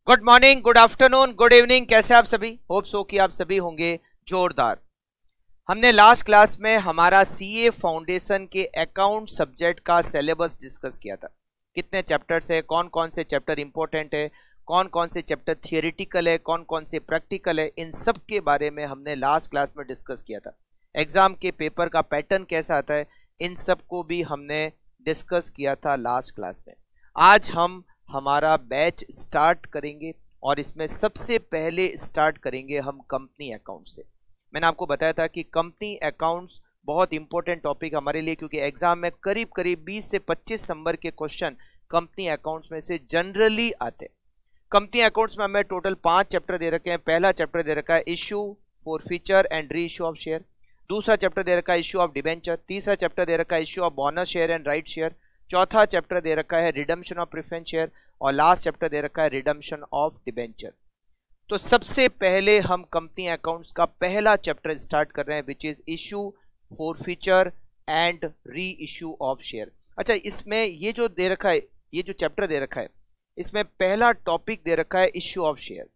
Good morning, good afternoon, good evening. कैसे आप सभी? होप सो कि आप सभी होंगे जोरदार। हमने लास्ट क्लास में हमारा सीए फाउंडेशन के अकाउंट सब्जेक्ट का सिलेबस डिस्कस किया था। कितने चैप्टर्स है, कौन कौन से चैप्टर इंपॉर्टेंट है, कौन कौन से चैप्टर थियोरिटिकल है, कौन कौन से प्रैक्टिकल है, इन सब के बारे में हमने लास्ट क्लास में डिस्कस किया था। एग्जाम के पेपर का पैटर्न कैसा आता है, इन सब को भी हमने डिस्कस किया था लास्ट क्लास में। आज हम हमारा बैच स्टार्ट करेंगे और इसमें सबसे पहले स्टार्ट करेंगे हम कंपनी अकाउंट से। मैंने आपको बताया था कि कंपनी अकाउंट्स बहुत इंपॉर्टेंट टॉपिक हमारे लिए, क्योंकि एग्जाम में करीब करीब 20 से 25 नंबर के क्वेश्चन कंपनी अकाउंट्स में से जनरली आते। कंपनी अकाउंट्स में हमें टोटल 5 चैप्टर दे रखे हैं। पहला चैप्टर दे रखा है issue, forfeiture and re issue of share. दूसरा चैप्टर दे रखा है इश्यू ऑफ डिबेंचर। तीसरा चैप्टर दे रखा है issue of bonus share and right share. चौथा चैप्टर दे रखा है रिडम्पशन ऑफ प्रेफरेंस शेयर और लास्ट चैप्टर दे रखा है रिडम्पशन ऑफ डिबेंचर। तो सबसे पहले हम कंपनी अकाउंट्स का पहला चैप्टर स्टार्ट कर रहे हैं, which is issue, forfeiture and re issue of share. अच्छा, इसमें ये जो दे रखा है, ये जो चैप्टर दे रखा है, इसमें पहला टॉपिक दे रखा है इश्यू ऑफ शेयर,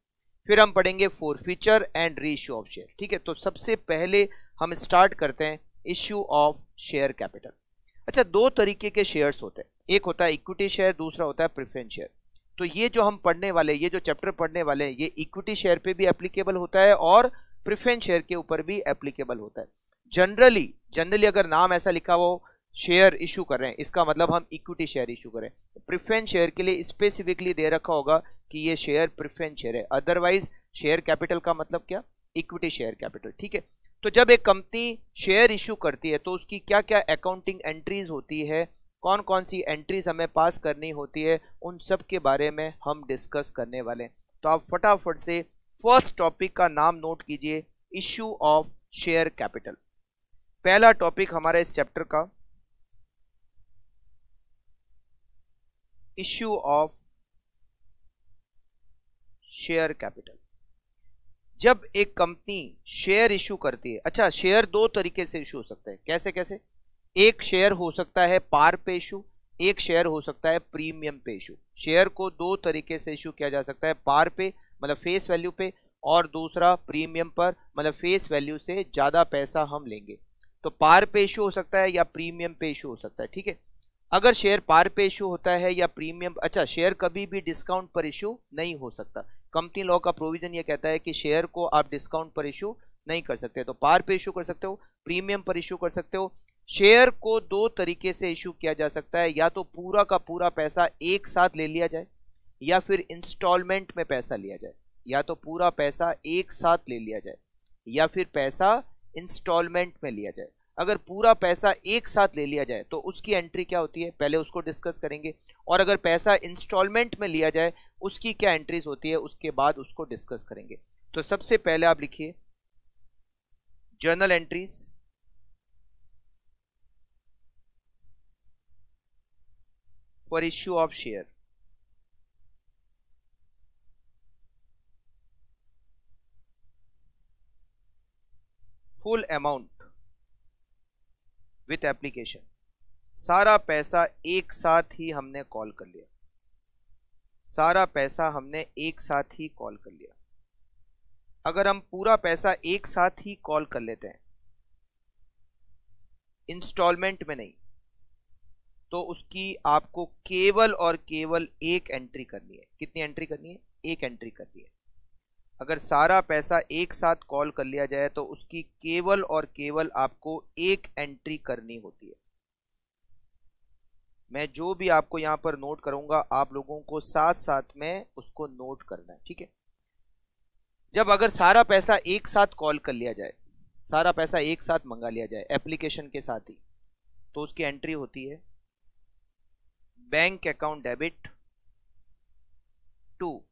फिर हम पढ़ेंगे forfeiture and re issue of share. ठीक है, तो सबसे पहले हम स्टार्ट करते हैं इश्यू ऑफ शेयर कैपिटल। अच्छा, दो तरीके के शेयर्स होते हैं, एक होता है इक्विटी शेयर, दूसरा होता है प्रेफरेंस शेयर। तो ये जो हम पढ़ने वाले, ये जो चैप्टर पढ़ने वाले हैं, ये इक्विटी शेयर पे भी एप्लीकेबल होता है और प्रेफरेंस शेयर के ऊपर भी एप्लीकेबल होता है। जनरली अगर नाम ऐसा लिखा हो शेयर इशू कर रहे हैं, इसका मतलब हम इक्विटी शेयर इशू करें। प्रेफरेंस शेयर के लिए स्पेसिफिकली दे रखा होगा कि ये शेयर प्रेफरेंस शेयर है, अदरवाइज शेयर कैपिटल का मतलब क्या, इक्विटी शेयर कैपिटल। ठीक है, तो जब एक कंपनी शेयर इशू करती है तो उसकी क्या क्या अकाउंटिंग एंट्रीज होती है, कौन कौन सी एंट्रीज हमें पास करनी होती है, उन सब के बारे में हम डिस्कस करने वाले हैं। तो आप फटाफट से फर्स्ट टॉपिक का नाम नोट कीजिए, इश्यू ऑफ शेयर कैपिटल। पहला टॉपिक हमारा इस चैप्टर का, इश्यू ऑफ शेयर कैपिटल। जब एक कंपनी शेयर इशू करती है, अच्छा शेयर दो तरीके से इशू हो सकता है, कैसे कैसे? एक शेयर हो सकता है पार पे इशू, एक शेयर हो सकता है प्रीमियम पे इशू। शेयर को दो तरीके से इशू किया जा सकता है, पार पे मतलब फेस वैल्यू पे, और दूसरा प्रीमियम पर मतलब फेस वैल्यू से ज्यादा पैसा हम लेंगे। तो पार पे इशू हो सकता है या प्रीमियम पे इशू हो सकता है। ठीक है, अगर शेयर पार पे इशू होता है या प्रीमियम, अच्छा शेयर कभी भी डिस्काउंट पर इशू नहीं हो सकता। कंपनी लॉ का प्रोविजन ये कहता है कि शेयर को आप डिस्काउंट पर इशू नहीं कर सकते। तो पार पे इशू कर सकते हो, प्रीमियम पर इशू कर सकते हो। शेयर को दो तरीके से इशू किया जा सकता है, या तो पूरा का पूरा पैसा एक साथ ले लिया जाए या फिर इंस्टॉलमेंट में पैसा लिया जाए। या तो पूरा पैसा एक साथ ले लिया जाए या फिर पैसा इंस्टॉलमेंट में लिया जाए। अगर पूरा पैसा एक साथ ले लिया जाए तो उसकी एंट्री क्या होती है, पहले उसको डिस्कस करेंगे। और अगर पैसा इंस्टॉलमेंट में लिया जाए उसकी क्या एंट्रीज होती है, उसके बाद उसको डिस्कस करेंगे। तो सबसे पहले आप लिखिए journal entries for issue of share. Full amount with application, सारा पैसा एक साथ ही हमने कॉल कर लिया, सारा पैसा हमने एक साथ ही कॉल कर लिया। अगर हम पूरा पैसा एक साथ ही कॉल कर लेते हैं इंस्टॉलमेंट में नहीं, तो उसकी आपको केवल और केवल एक एंट्री करनी है। कितनी एंट्री करनी है? एक एंट्री करनी है। अगर सारा पैसा एक साथ कॉल कर लिया जाए तो उसकी केवल और केवल आपको एक एंट्री करनी होती है। मैं जो भी आपको यहां पर नोट करूंगा आप लोगों को साथ साथ में उसको नोट करना है। ठीक है, जब अगर सारा पैसा एक साथ कॉल कर लिया जाए, सारा पैसा एक साथ मंगा लिया जाए एप्लीकेशन के साथ ही, तो उसकी एंट्री होती है bank account debit to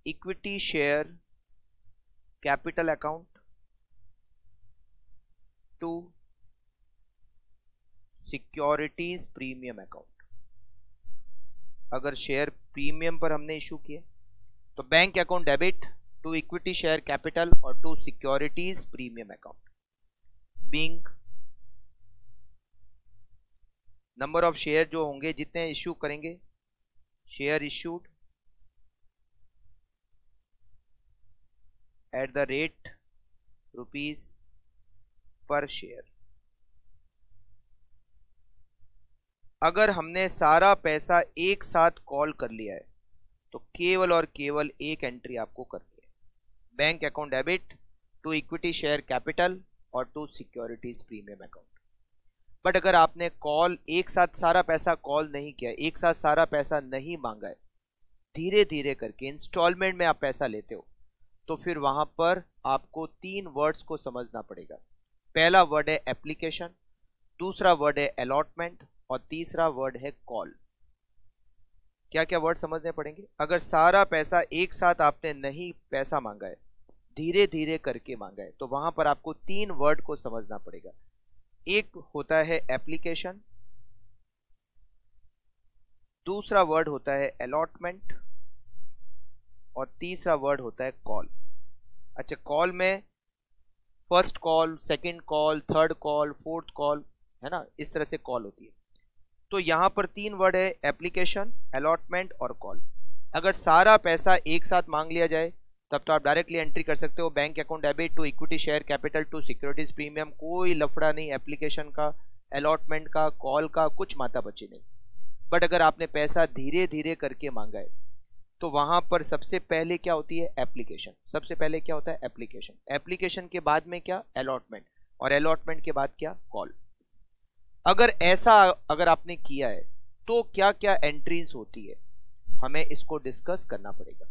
equity share capital account to securities premium account. अगर शेयर प्रीमियम पर हमने इशू किए तो bank account debit to equity share capital और to securities premium account. Being number of share जो होंगे, जितने इश्यू करेंगे share issued at the rate rupees per share. अगर हमने सारा पैसा एक साथ कॉल कर लिया है तो केवल और केवल एक एंट्री आपको करनी है, bank account debit to equity share capital और to securities premium account. But अगर आपने कॉल एक साथ सारा पैसा कॉल नहीं किया, एक साथ सारा पैसा नहीं मांगा है, धीरे धीरे करके इंस्टॉलमेंट में आप पैसा लेते हो, तो फिर वहां पर आपको 3 वर्ड्स को समझना पड़ेगा। पहला वर्ड है एप्लीकेशन, दूसरा वर्ड है अलॉटमेंट और तीसरा वर्ड है कॉल। क्या क्या वर्ड समझने पड़ेंगे? अगर सारा पैसा एक साथ आपने नहीं पैसा मांगा है, धीरे धीरे करके मांगा है, तो वहां पर आपको 3 वर्ड को समझना पड़ेगा। एक होता है एप्लीकेशन, दूसरा वर्ड होता है अलॉटमेंट और तीसरा वर्ड होता है कॉल। अच्छा, कॉल में first call, second call, third call, fourth call, है ना, इस तरह से कॉल होती है। तो यहां पर 3 वर्ड है, एप्लीकेशन, अलॉटमेंट और कॉल। अगर सारा पैसा एक साथ मांग लिया जाए तब तो आप डायरेक्टली एंट्री कर सकते हो, bank account debit to equity share capital to securities premium. कोई लफड़ा नहीं, एप्लीकेशन का, अलॉटमेंट का, कॉल का, कुछ माता बची नहीं। बट अगर आपने पैसा धीरे धीरे करके मांगा है तो वहां पर सबसे पहले क्या होती है? एप्लीकेशन। सबसे पहले क्या होता है? एप्लीकेशन। एप्लीकेशन के बाद में क्या? अलॉटमेंट। और अलॉटमेंट के बाद क्या? कॉल। अगर आपने किया है तो क्या क्या एंट्रीज होती है, हमें इसको डिस्कस करना पड़ेगा।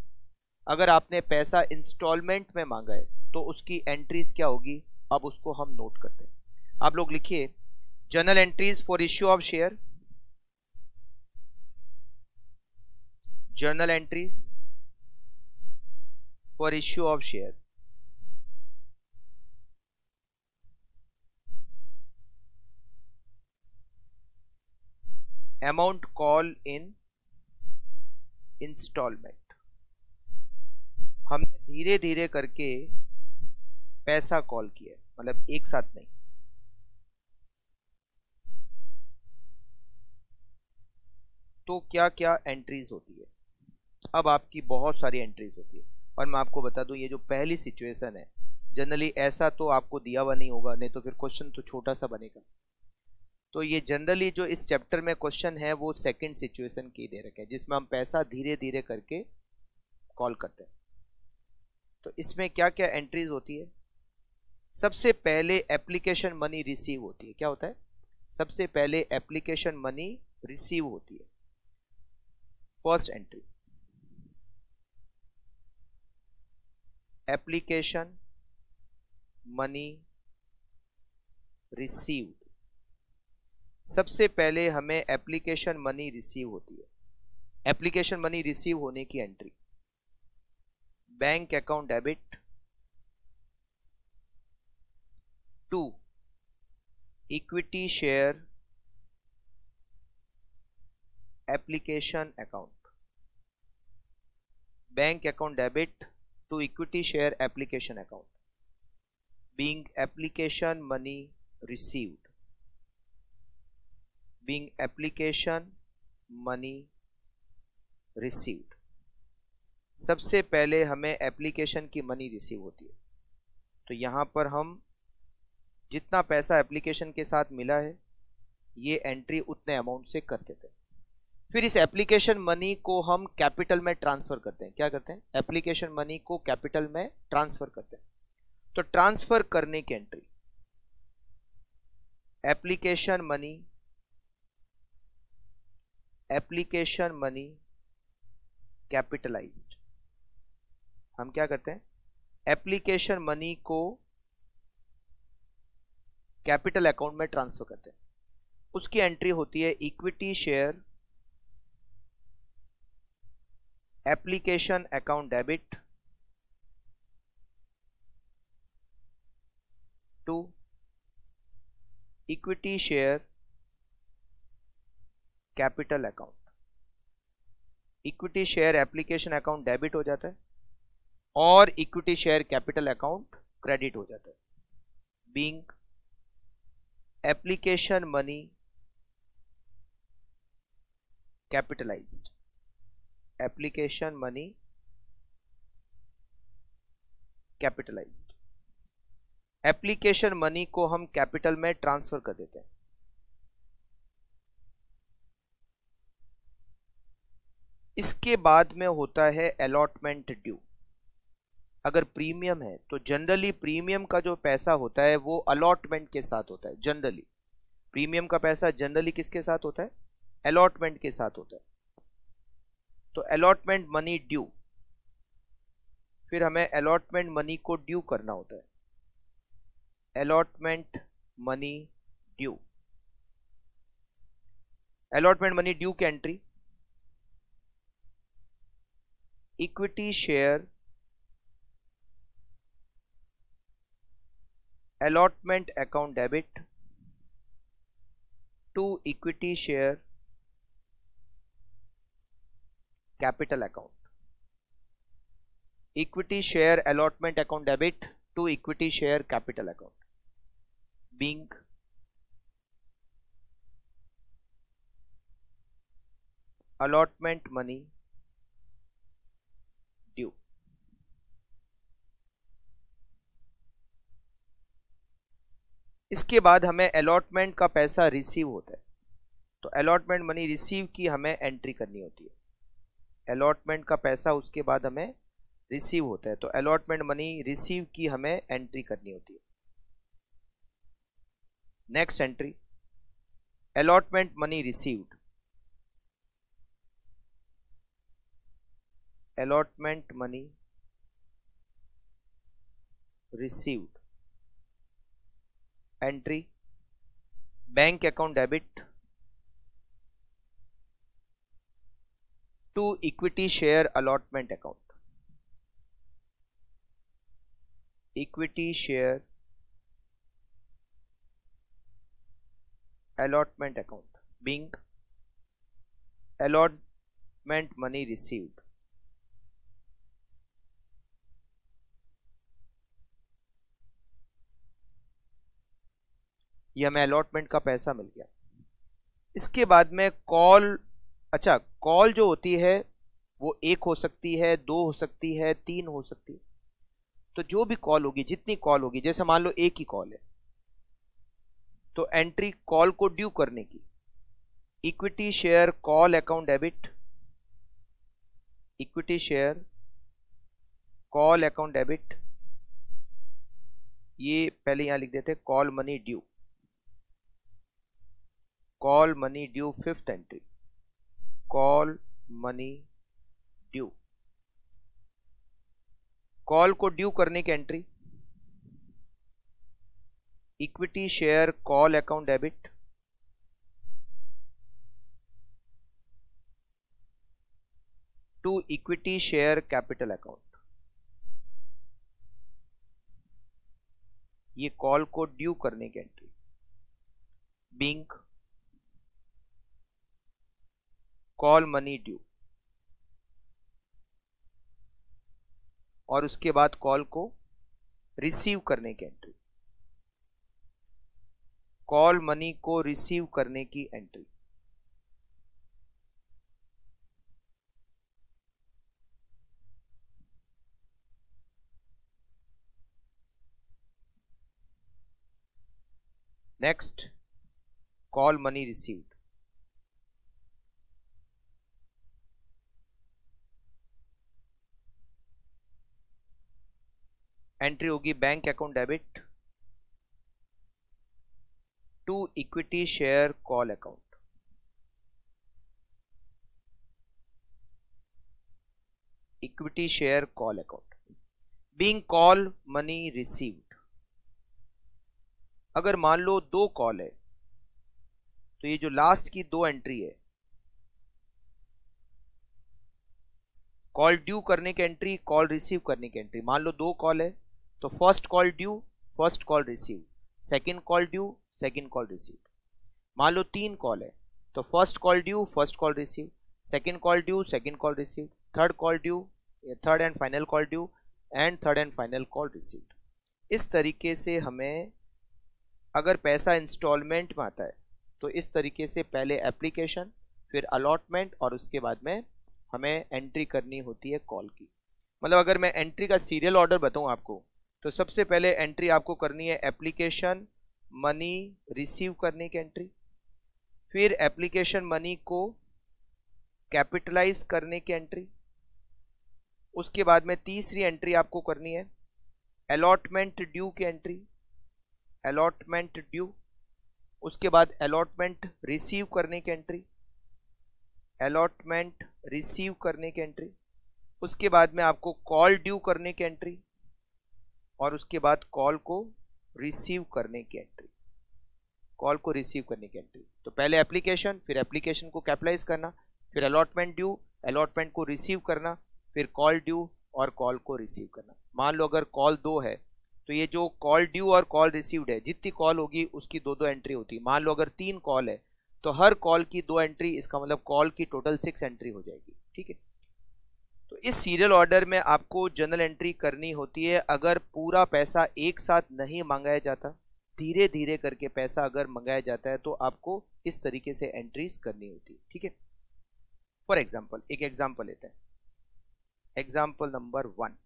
अगर आपने पैसा इंस्टॉलमेंट में मांगा है तो उसकी एंट्रीज क्या होगी, अब उसको हम नोट करते हैं। आप लोग लिखिए, journal entries for issue of share, journal entries for issue of share, amount call in instalment. हमने धीरे धीरे करके पैसा कॉल किया, मतलब एक साथ नहीं। तो क्या क्या एंट्रीज होती है? अब आपकी बहुत सारी एंट्रीज होती है और मैं आपको बता दूं, ये जो पहली सिचुएशन है, जनरली ऐसा तो आपको दिया हुआ नहीं होगा, नहीं तो फिर क्वेश्चन तो छोटा सा बनेगा। तो ये जनरली जो इस चैप्टर में क्वेश्चन है वो सेकंड सिचुएशन की दे रखे हैं, जिसमें हम पैसा धीरे धीरे करके कॉल करते हैं। तो इसमें क्या क्या एंट्रीज होती है? सबसे पहले एप्लीकेशन मनी रिसीव होती है। क्या होता है? सबसे पहले एप्लीकेशन मनी रिसीव होती है। First entry, application money received. सबसे पहले हमें एप्लीकेशन मनी रिसीव होती है। एप्लीकेशन मनी रिसीव होने की entry, bank account debit to equity share application account, bank account debit to equity share application account, being application money received, being application money received. सबसे पहले हमें application की money receive होती है, तो यहां पर हम जितना पैसा एप्लीकेशन के साथ मिला है ये एंट्री उतने अमाउंट से कर देते हैं। फिर इस एप्लीकेशन मनी को हम कैपिटल में ट्रांसफर करते हैं। क्या करते हैं? एप्लीकेशन मनी को कैपिटल में ट्रांसफर करते हैं। तो ट्रांसफर करने की एंट्री, एप्लीकेशन मनी कैपिटलाइज्ड। हम क्या करते हैं? एप्लीकेशन मनी को कैपिटल अकाउंट में ट्रांसफर करते हैं। उसकी एंट्री होती है equity share application account debit to equity share capital account. Equity share application account debit हो जाता है और equity share capital account credit हो जाता है, being application money capitalised. Application money capitalised. Application money को हम कैपिटल में ट्रांसफर कर देते हैं। इसके बाद में होता है अलॉटमेंट ड्यू। अगर प्रीमियम है तो जनरली प्रीमियम का जो पैसा होता है वो अलॉटमेंट के साथ होता है। जनरली प्रीमियम का पैसा जनरली किसके साथ होता है? अलॉटमेंट के साथ होता है। तो अलॉटमेंट मनी ड्यू, फिर हमें अलॉटमेंट मनी को ड्यू करना होता है। Allotment money due, allotment money due की entry equity share allotment account debit to equity share capital account। equity share allotment account debit to equity share capital account being allotment money due। इसके बाद हमें allotment का पैसा receive होता है। तो allotment money receive की हमें एंट्री करनी होती है। अलॉटमेंट का पैसा उसके बाद हमें रिसीव होता है, तो अलॉटमेंट मनी रिसीव की हमें एंट्री करनी होती है। Next entry allotment money received. Allotment money received entry bank account debit to equity share allotment account. Equity share allotment account being allotment money received. ये हमें अलॉटमेंट का पैसा मिल गया। इसके बाद में कॉल, अच्छा कॉल जो होती है वो एक हो सकती है, दो हो सकती है, तीन हो सकती है। तो जो भी कॉल होगी, जितनी कॉल होगी, जैसे मान लो एक ही कॉल है, तो एंट्री कॉल को ड्यू करने की equity share call account debit, equity share call account debit, ये पहले यहां लिख देते call money due, call money due. Fifth entry call money due, call को ड्यू करने की entry equity share call account debit to equity share capital account. ये call को ड्यू करने की entry being call money due, और उसके बाद कॉल को रिसीव करने की एंट्री कॉल मनी को रिसीव करने की entry. Next call money received, entry होगी bank account debit to equity share call account. Equity share call account being call money received. अगर मान लो दो कॉल है, तो ये जो लास्ट की दो एंट्री है, कॉल ड्यू करने की एंट्री, कॉल रिसीव करने की एंट्री। मान लो दो कॉल है, तो first call due, first call receive, second call due, second call receive. मान लो तीन कॉल है, तो first call due, first call receive, second call due, second call receive, third call due, third and final call due, and third and final call received. इस तरीके से हमें अगर पैसा इंस्टॉलमेंट में आता है तो इस तरीके से पहले एप्लीकेशन, फिर अलॉटमेंट और उसके बाद में हमें एंट्री करनी होती है कॉल की। मतलब अगर मैं एंट्री का सीरियल ऑर्डर बताऊं आपको, तो सबसे पहले एंट्री आपको करनी है एप्लीकेशन मनी रिसीव करने की एंट्री, फिर एप्लीकेशन मनी को कैपिटलाइज करने की एंट्री, उसके बाद में तीसरी एंट्री आपको करनी है अलॉटमेंट ड्यू की एंट्री, अलॉटमेंट ड्यू, उसके बाद अलॉटमेंट रिसीव करने की एंट्री, अलॉटमेंट रिसीव करने की एंट्री, उसके बाद में आपको कॉल ड्यू करने की एंट्री, और उसके बाद कॉल को रिसीव करने की एंट्री, कॉल को रिसीव करने की एंट्री। तो पहले एप्लीकेशन, फिर एप्लीकेशन को कैपिटलाइज करना, फिर अलॉटमेंट ड्यू, अलॉटमेंट को रिसीव करना, फिर कॉल ड्यू और कॉल को रिसीव करना। मान लो अगर कॉल 2 है तो ये जो कॉल ड्यू और कॉल रिसीव्ड है, जितनी कॉल होगी उसकी 2-2 एंट्री होती है। मान लो अगर 3 कॉल है तो हर कॉल की 2 एंट्री, इसका मतलब कॉल की टोटल 6 एंट्री हो जाएगी। ठीक है, तो इस सीरियल ऑर्डर में आपको जनरल एंट्री करनी होती है। अगर पूरा पैसा एक साथ नहीं मंगाया जाता, धीरे धीरे करके पैसा अगर मंगाया जाता है, तो आपको इस तरीके से एंट्रीज करनी होती है। ठीक है, फॉर एग्जाम्पल एक एग्जाम्पल लेते हैं। एग्जाम्पल नंबर 1,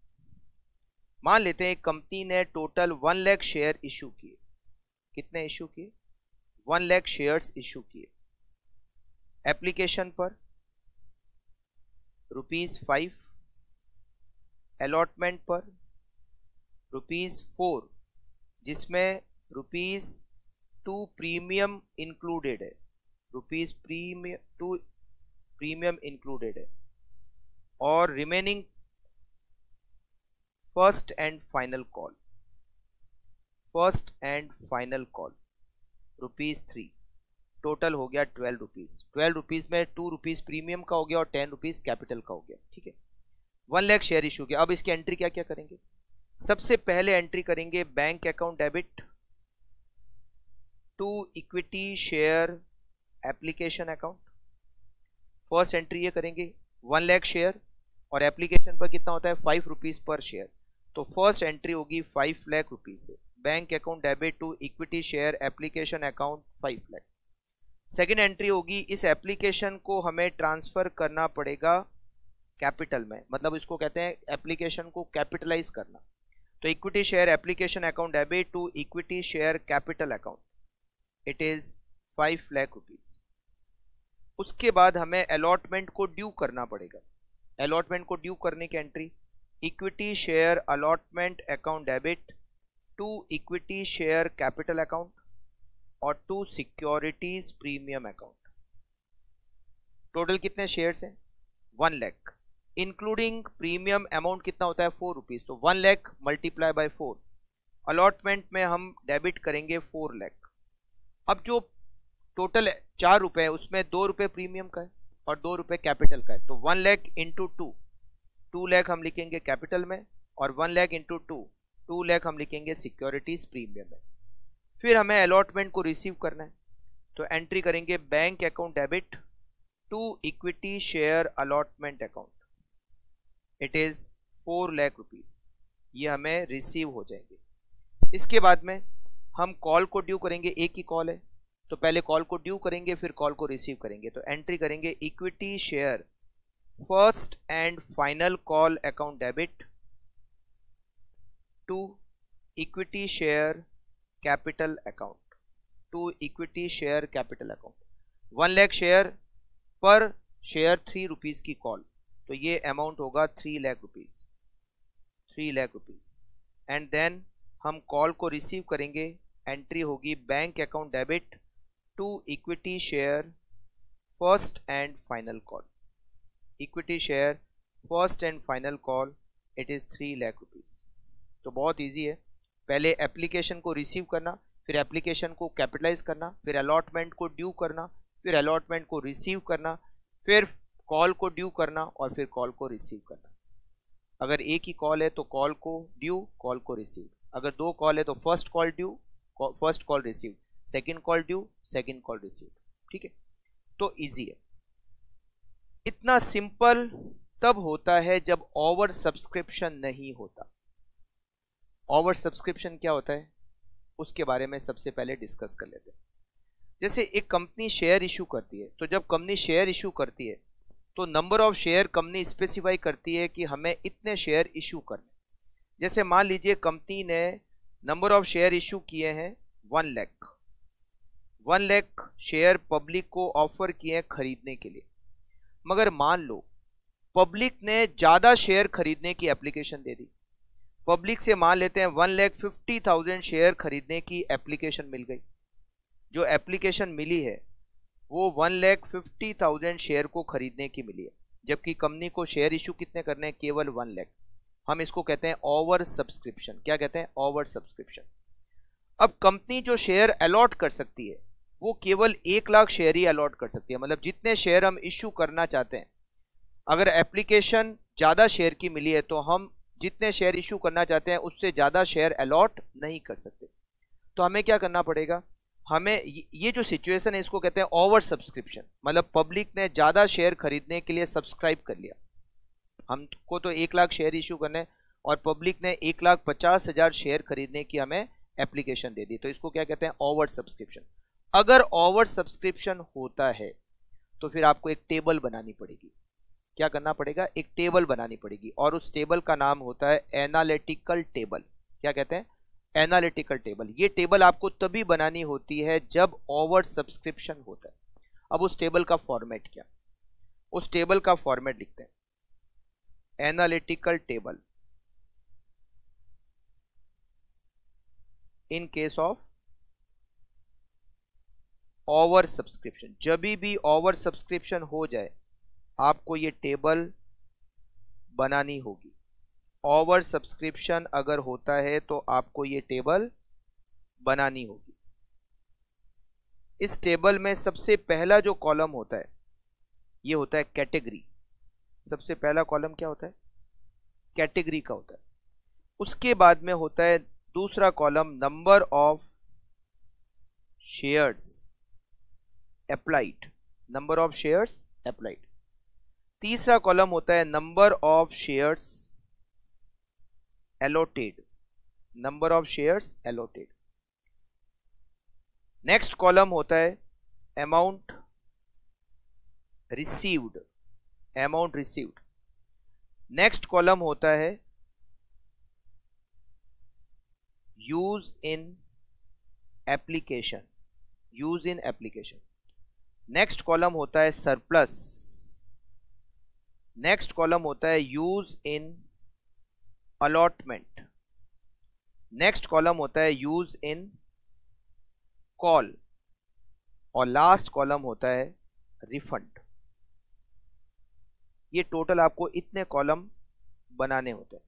मान लेते हैं कंपनी ने टोटल 1 लाख शेयर इशू किए। कितने इशू किए? 1 लाख शेयर्स इशू किए। एप्लीकेशन पर ₹5, अलॉटमेंट पर ₹4, जिसमें ₹2 प्रीमियम इंक्लूडेड है, ₹2 प्रीमियम इंक्लूडेड है, और remaining first and final call, first and final call ₹3, total हो गया ₹12। ₹12 में ₹2 प्रीमियम का हो गया और ₹10 कैपिटल का हो गया। ठीक है, 1 लाख शेयर इशू किया। अब इसकी एंट्री क्या क्या करेंगे? सबसे पहले एंट्री करेंगे bank account debit to equity share application account. First entry ये करेंगे 1 लाख शेयर, और एप्लीकेशन पर कितना होता है ₹5 पर शेयर, तो फर्स्ट एंट्री होगी 5 लाख रुपीज से, bank account debit to equity share application account 5 lakh. Second entry होगी, इस एप्लीकेशन को हमें ट्रांसफर करना पड़ेगा कैपिटल में, मतलब इसको कहते हैं एप्लीकेशन को कैपिटलाइज करना। तो equity share application account debit to equity share capital account, it is 5 lakh rupees. उसके बाद हमें अलॉटमेंट को ड्यू करना पड़ेगा। अलॉटमेंट को ड्यू करने की entry equity share allotment account debit to equity share capital account और to securities premium account. Total कितने शेयर्स हैं? 1 लाख, इंक्लूडिंग प्रीमियम अमाउंट कितना होता है? ₹4, तो 1 लाख मल्टीप्लाई बाय 4। अलॉटमेंट में हम डेबिट करेंगे 4 लाख। अब जो टोटल ₹4 है उसमें ₹2 प्रीमियम का है और ₹2 कैपिटल का है, तो 1 लाख इंटू 2 लाख हम लिखेंगे कैपिटल में, और 1 लाख इंटू 2 लाख हम लिखेंगे सिक्योरिटीज प्रीमियम में। फिर हमें अलॉटमेंट को रिसीव करना है, तो एंट्री करेंगे bank account debit to equity share allotment account, it is 4 lakh rupees, ये हमें रिसीव हो जाएंगे। इसके बाद में हम कॉल को ड्यू करेंगे, एक ही कॉल है तो पहले कॉल को ड्यू करेंगे फिर कॉल को रिसीव करेंगे। तो एंट्री करेंगे equity share first and final call account debit to equity share capital account, to equity share capital account. 1 lakh share पर शेयर ₹3 की कॉल, तो ये अमाउंट होगा 3 lakh rupees, 3 lakh rupees. And then हम कॉल को रिसीव करेंगे, एंट्री होगी bank account debit to equity share first and final call, equity share first and final call, it is 3 lakh rupees. तो बहुत इजी है, पहले एप्लीकेशन को रिसीव करना, फिर एप्लीकेशन को कैपिटलाइज करना, फिर अलॉटमेंट को ड्यू करना, फिर अलॉटमेंट को रिसीव करना, फिर कॉल को ड्यू करना और फिर कॉल को रिसीव करना। अगर एक ही कॉल है तो कॉल को ड्यू, कॉल को रिसीव। अगर 2 कॉल है तो first call due, first call receive, second call due, second call receive. ठीक है, तो इजी है। इतना सिंपल तब होता है जब ओवर सब्सक्रिप्शन नहीं होता। ओवर सब्सक्रिप्शन क्या होता है उसके बारे में सबसे पहले डिस्कस कर लेते हैं। जैसे एक कंपनी शेयर इशू करती है, तो जब कंपनी शेयर इशू करती है तो number of share company specify करती है कि हमें इतने शेयर इशू करने। जैसे मान लीजिए कंपनी ने नंबर ऑफ शेयर इशू किए हैं 1 लाख, 1 लाख शेयर पब्लिक को ऑफर किए हैं खरीदने के लिए, मगर मान लो पब्लिक ने ज्यादा शेयर खरीदने की एप्लीकेशन दे दी। पब्लिक से मान लेते हैं 1,50,000 शेयर खरीदने की एप्लीकेशन मिल गई। जो एप्लीकेशन मिली है वो 1,50,000 शेयर को खरीदने की मिली है, जबकि कंपनी को शेयर इशू कितने करने हैं? केवल 1 लाख। हम इसको कहते हैं ओवर सब्सक्रिप्शन। क्या कहते हैं? Over subscription. अब कंपनी जो शेयर अलॉट कर सकती है वो केवल 1 लाख शेयर ही अलॉट कर सकती है। मतलब जितने शेयर हम इशू करना चाहते हैं, अगर एप्लीकेशन ज्यादा शेयर की मिली है तो हम जितने शेयर इशू करना चाहते हैं उससे ज्यादा शेयर अलॉट नहीं कर सकते। तो हमें क्या करना पड़ेगा? हमें ये जो सिचुएशन है इसको कहते हैं ओवर सब्सक्रिप्शन। मतलब पब्लिक ने ज्यादा शेयर खरीदने के लिए सब्सक्राइब कर लिया। हमको तो 1 लाख शेयर इशू करने और पब्लिक ने 1,50,000 शेयर खरीदने की हमें एप्लीकेशन दे दी, तो इसको क्या कहते हैं? Over subscription. अगर ओवर सब्सक्रिप्शन होता है तो फिर आपको एक टेबल बनानी पड़ेगी। क्या करना पड़ेगा? एक टेबल बनानी पड़ेगी, और उस टेबल का नाम होता है एनालिटिकल टेबल। क्या कहते हैं? Analytical table. ये टेबल आपको तभी बनानी होती है जब ओवर सब्सक्रिप्शन होता है। अब उस टेबल का फॉर्मेट क्या? उस टेबल का फॉर्मेट लिखते हैं analytical table in case of over subscription. जब भी ओवर सब्सक्रिप्शन हो जाए आपको ये टेबल बनानी होगी। ओवर सब्सक्रिप्शन अगर होता है तो आपको ये टेबल बनानी होगी। इस टेबल में सबसे पहला जो कॉलम होता है ये होता है कैटेगरी। सबसे पहला कॉलम क्या होता है? कैटेगरी का होता है। उसके बाद में होता है दूसरा column number of shares applied. Number of shares applied. तीसरा कॉलम होता है number of shares allotted। Number of shares allotted। Next column होता है amount received. Amount received. Next column होता है use in application. Use in application. Next column होता है surplus. Next column होता है use in allotment. Next column होता है यूज इन कॉल, और लास्ट कॉलम होता है रिफंड। ये टोटल आपको इतने कॉलम बनाने होते हैं।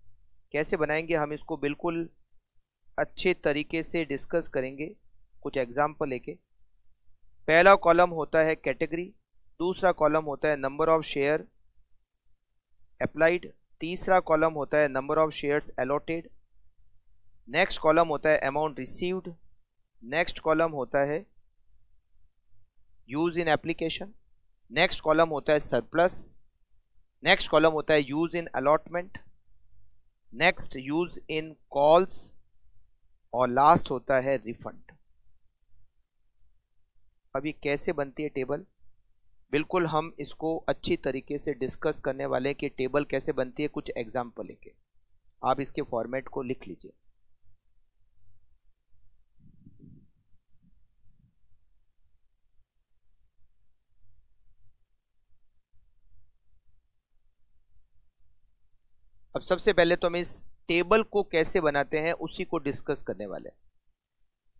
कैसे बनाएंगे हम इसको बिल्कुल अच्छे तरीके से डिस्कस करेंगे कुछ एग्जाम्पल लेके। पहला कॉलम होता है कैटेगरी, दूसरा कॉलम होता है नंबर ऑफ शेयर अप्लाइड, तीसरा कॉलम होता है number of shares allotted, next column होता है अमाउंट रिसीव्ड, नेक्स्ट कॉलम होता है use in application, next column होता है सरप्लस, नेक्स्ट कॉलम होता है use in allotment, next use in calls, और लास्ट होता है रिफंड। अब ये कैसे बनती है टेबल? बिल्कुल हम इसको अच्छी तरीके से डिस्कस करने वाले कि टेबल कैसे बनती है कुछ एग्जाम्पल लेके। आप इसके फॉर्मेट को लिख लीजिए। अब सबसे पहले तो हम इस टेबल को कैसे बनाते हैं उसी को डिस्कस करने वाले हैं।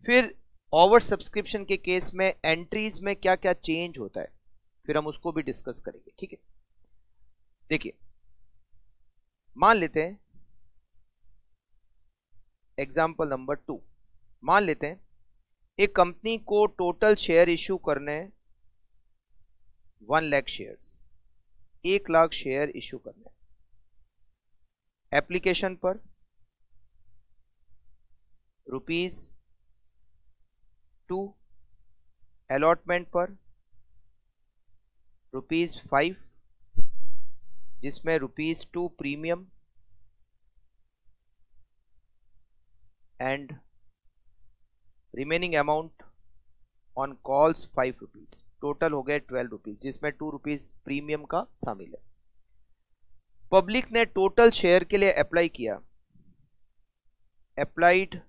फिर ओवर सब्सक्रिप्शन के केस में एंट्रीज में क्या क्या चेंज होता है फिर हम उसको भी डिस्कस करेंगे। ठीक है, देखिए मान लेते हैं एग्जाम्पल नंबर 2। मान लेते हैं एक कंपनी को टोटल शेयर इशू करने 1 lakh shares, 1 lakh share issue करने। एप्लीकेशन पर ₹2, अलॉटमेंट पर ₹5, जिसमें ₹2 premium and remaining amount on calls ₹5। Total हो गए 12 रुपीज, जिसमें 2 रुपीज प्रीमियम का शामिल है। पब्लिक ने टोटल शेयर के लिए अप्लाई किया, अप्लाइड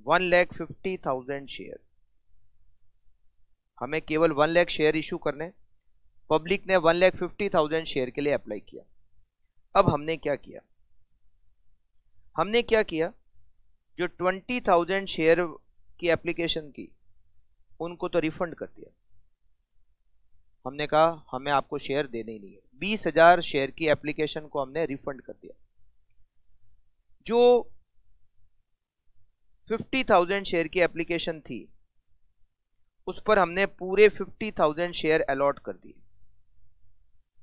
1,50,000 शेयर। हमें केवल 1 लाख शेयर इशू करने, पब्लिक ने 1,50,000 शेयर के लिए अप्लाई किया। अब हमने क्या किया, जो 20,000 शेयर की एप्लीकेशन की उनको तो रिफंड कर दिया। हमने कहा हमें आपको शेयर देने ही नहीं है। 20,000 शेयर की एप्लीकेशन को हमने रिफंड कर दिया। जो 50,000 शेयर की एप्लीकेशन थी उस पर हमने पूरे 50,000 शेयर अलॉट कर दिए।